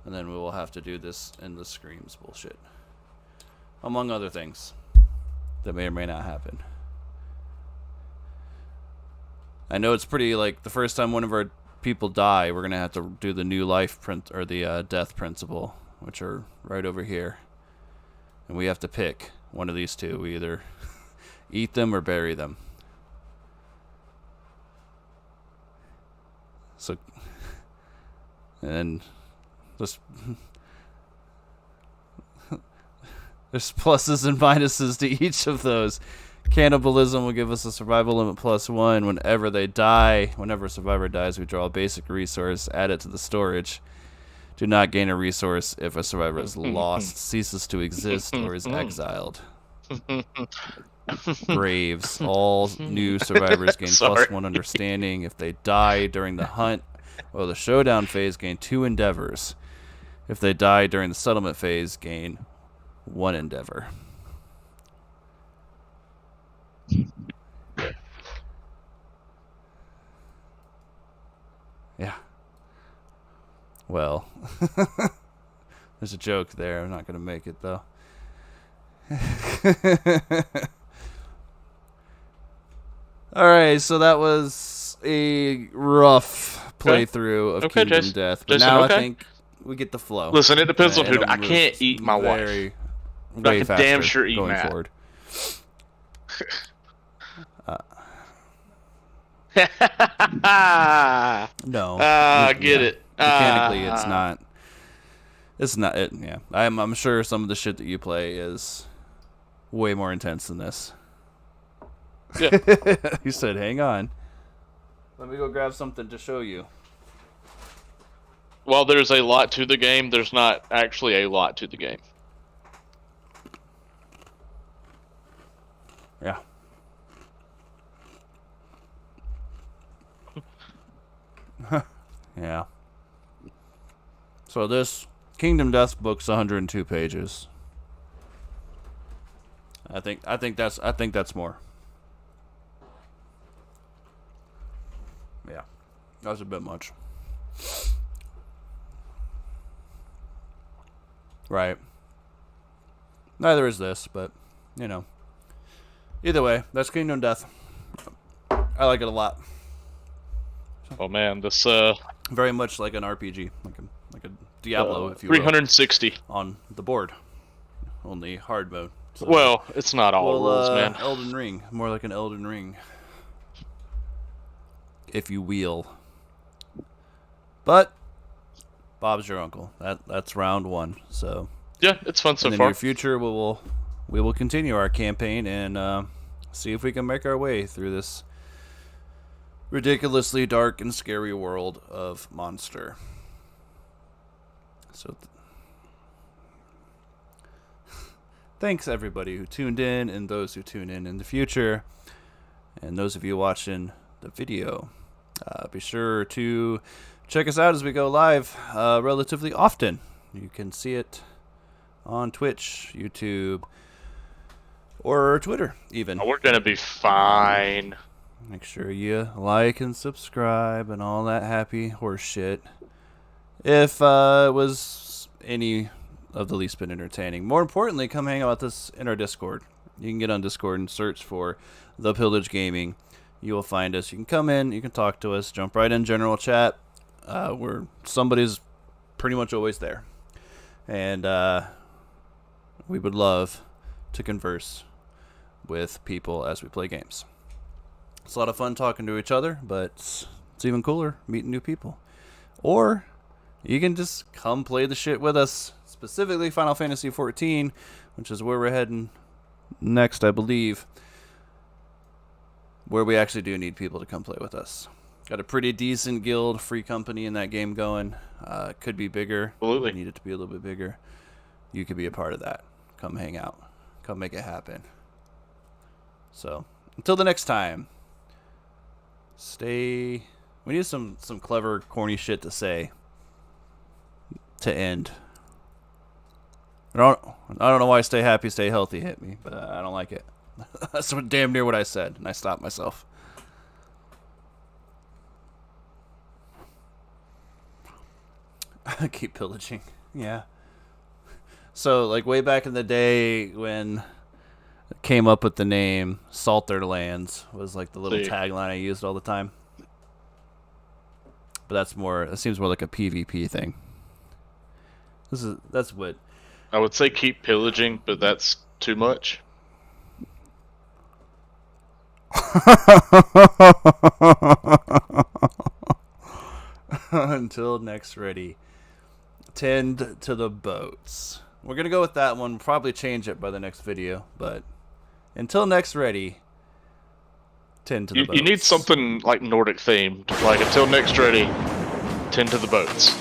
And then we will have to do this in the screams bullshit. Among other things that may or may not happen. I know it's pretty, like, the first time one of our people die, we're going to have to do the new life print or the death principle, which are right over here. And we have to pick one of these two. We either eat them or bury them. So, and just there's pluses and minuses to each of those. Cannibalism will give us a survival limit +1 whenever they die. Whenever a survivor dies, we draw a basic resource, add it to the storage. Do not gain a resource if a survivor is lost, ceases to exist, or is exiled. Braves. All new survivors gain +1 understanding. If they die during the hunt or the showdown phase, gain 2 endeavors. If they die during the settlement phase, gain 1 endeavor. Yeah. Well, there's a joke there. I'm not going to make it, though. Alright, so that was a rough playthrough of Kingdom Jason. Death. But now I think we get the flow. Listen, it depends on who. I can't eat my wife. But I can damn sure eat going Matt. Forward. No. Get it. Mechanically, it's not. It's not it. Yeah, I'm sure some of the shit that you play is way more intense than this. Yeah. He said, "Hang on, let me go grab something to show you." While there's a lot to the game, there's not actually a lot to the game. Yeah. Yeah. So this Kingdom Death book's 102 pages. I think that's more. Yeah. That was a bit much. Right. Neither is this, but you know. Either way, that's Kingdom Death. I like it a lot. Oh man, this very much like an RPG, like a Diablo, if you will. 360 on the board, only hard mode. So, well, it's not all rules, man. Elden Ring, more like an Elden Ring, if you will. But Bob's your uncle. That's round 1. So yeah, it's fun so far. In the near future, we will continue our campaign and see if we can make our way through this ridiculously dark and scary world of Monster. So thanks everybody who tuned in and those who tune in the future, and those of you watching the video. Be sure to check us out as we go live relatively often. You can see it on Twitch, YouTube, or Twitter even. Oh, we're gonna be fine. Make sure you like and subscribe and all that happy horse shit. If it was any of the least bit entertaining. More importantly, come hang out with us in our Discord. You can get on Discord and search for The Pillage Gaming. You will find us. You can come in, you can talk to us, jump right in general chat. Where somebody's pretty much always there. And we would love to converse with people as we play games. It's a lot of fun talking to each other, but it's even cooler meeting new people. Or you can just come play the shit with us, specifically Final Fantasy XIV, which is where we're heading next, I believe, where we actually do need people to come play with us. Got a pretty decent guild, free company in that game going. Could be bigger. Absolutely. Need it to be a little bit bigger. You could be a part of that. Come hang out. Come make it happen. So, until the next time, stay... We need some clever, corny shit to say to end. I don't know why stay happy, stay healthy hit me, but I don't like it. That's damn near what I said, and I stopped myself. Keep pillaging. Yeah. So, like, way back in the day when I came up with the name Salterlands was like the little tagline I used all the time. But it seems more like a PvP thing. That's what I would say keep pillaging, but that's too much. Until next ready, tend to the boats. We're gonna go with that one. Probably change it by the next video, but until next ready, tend to the boats. You need something like Nordic themed, like until next ready, tend to the boats.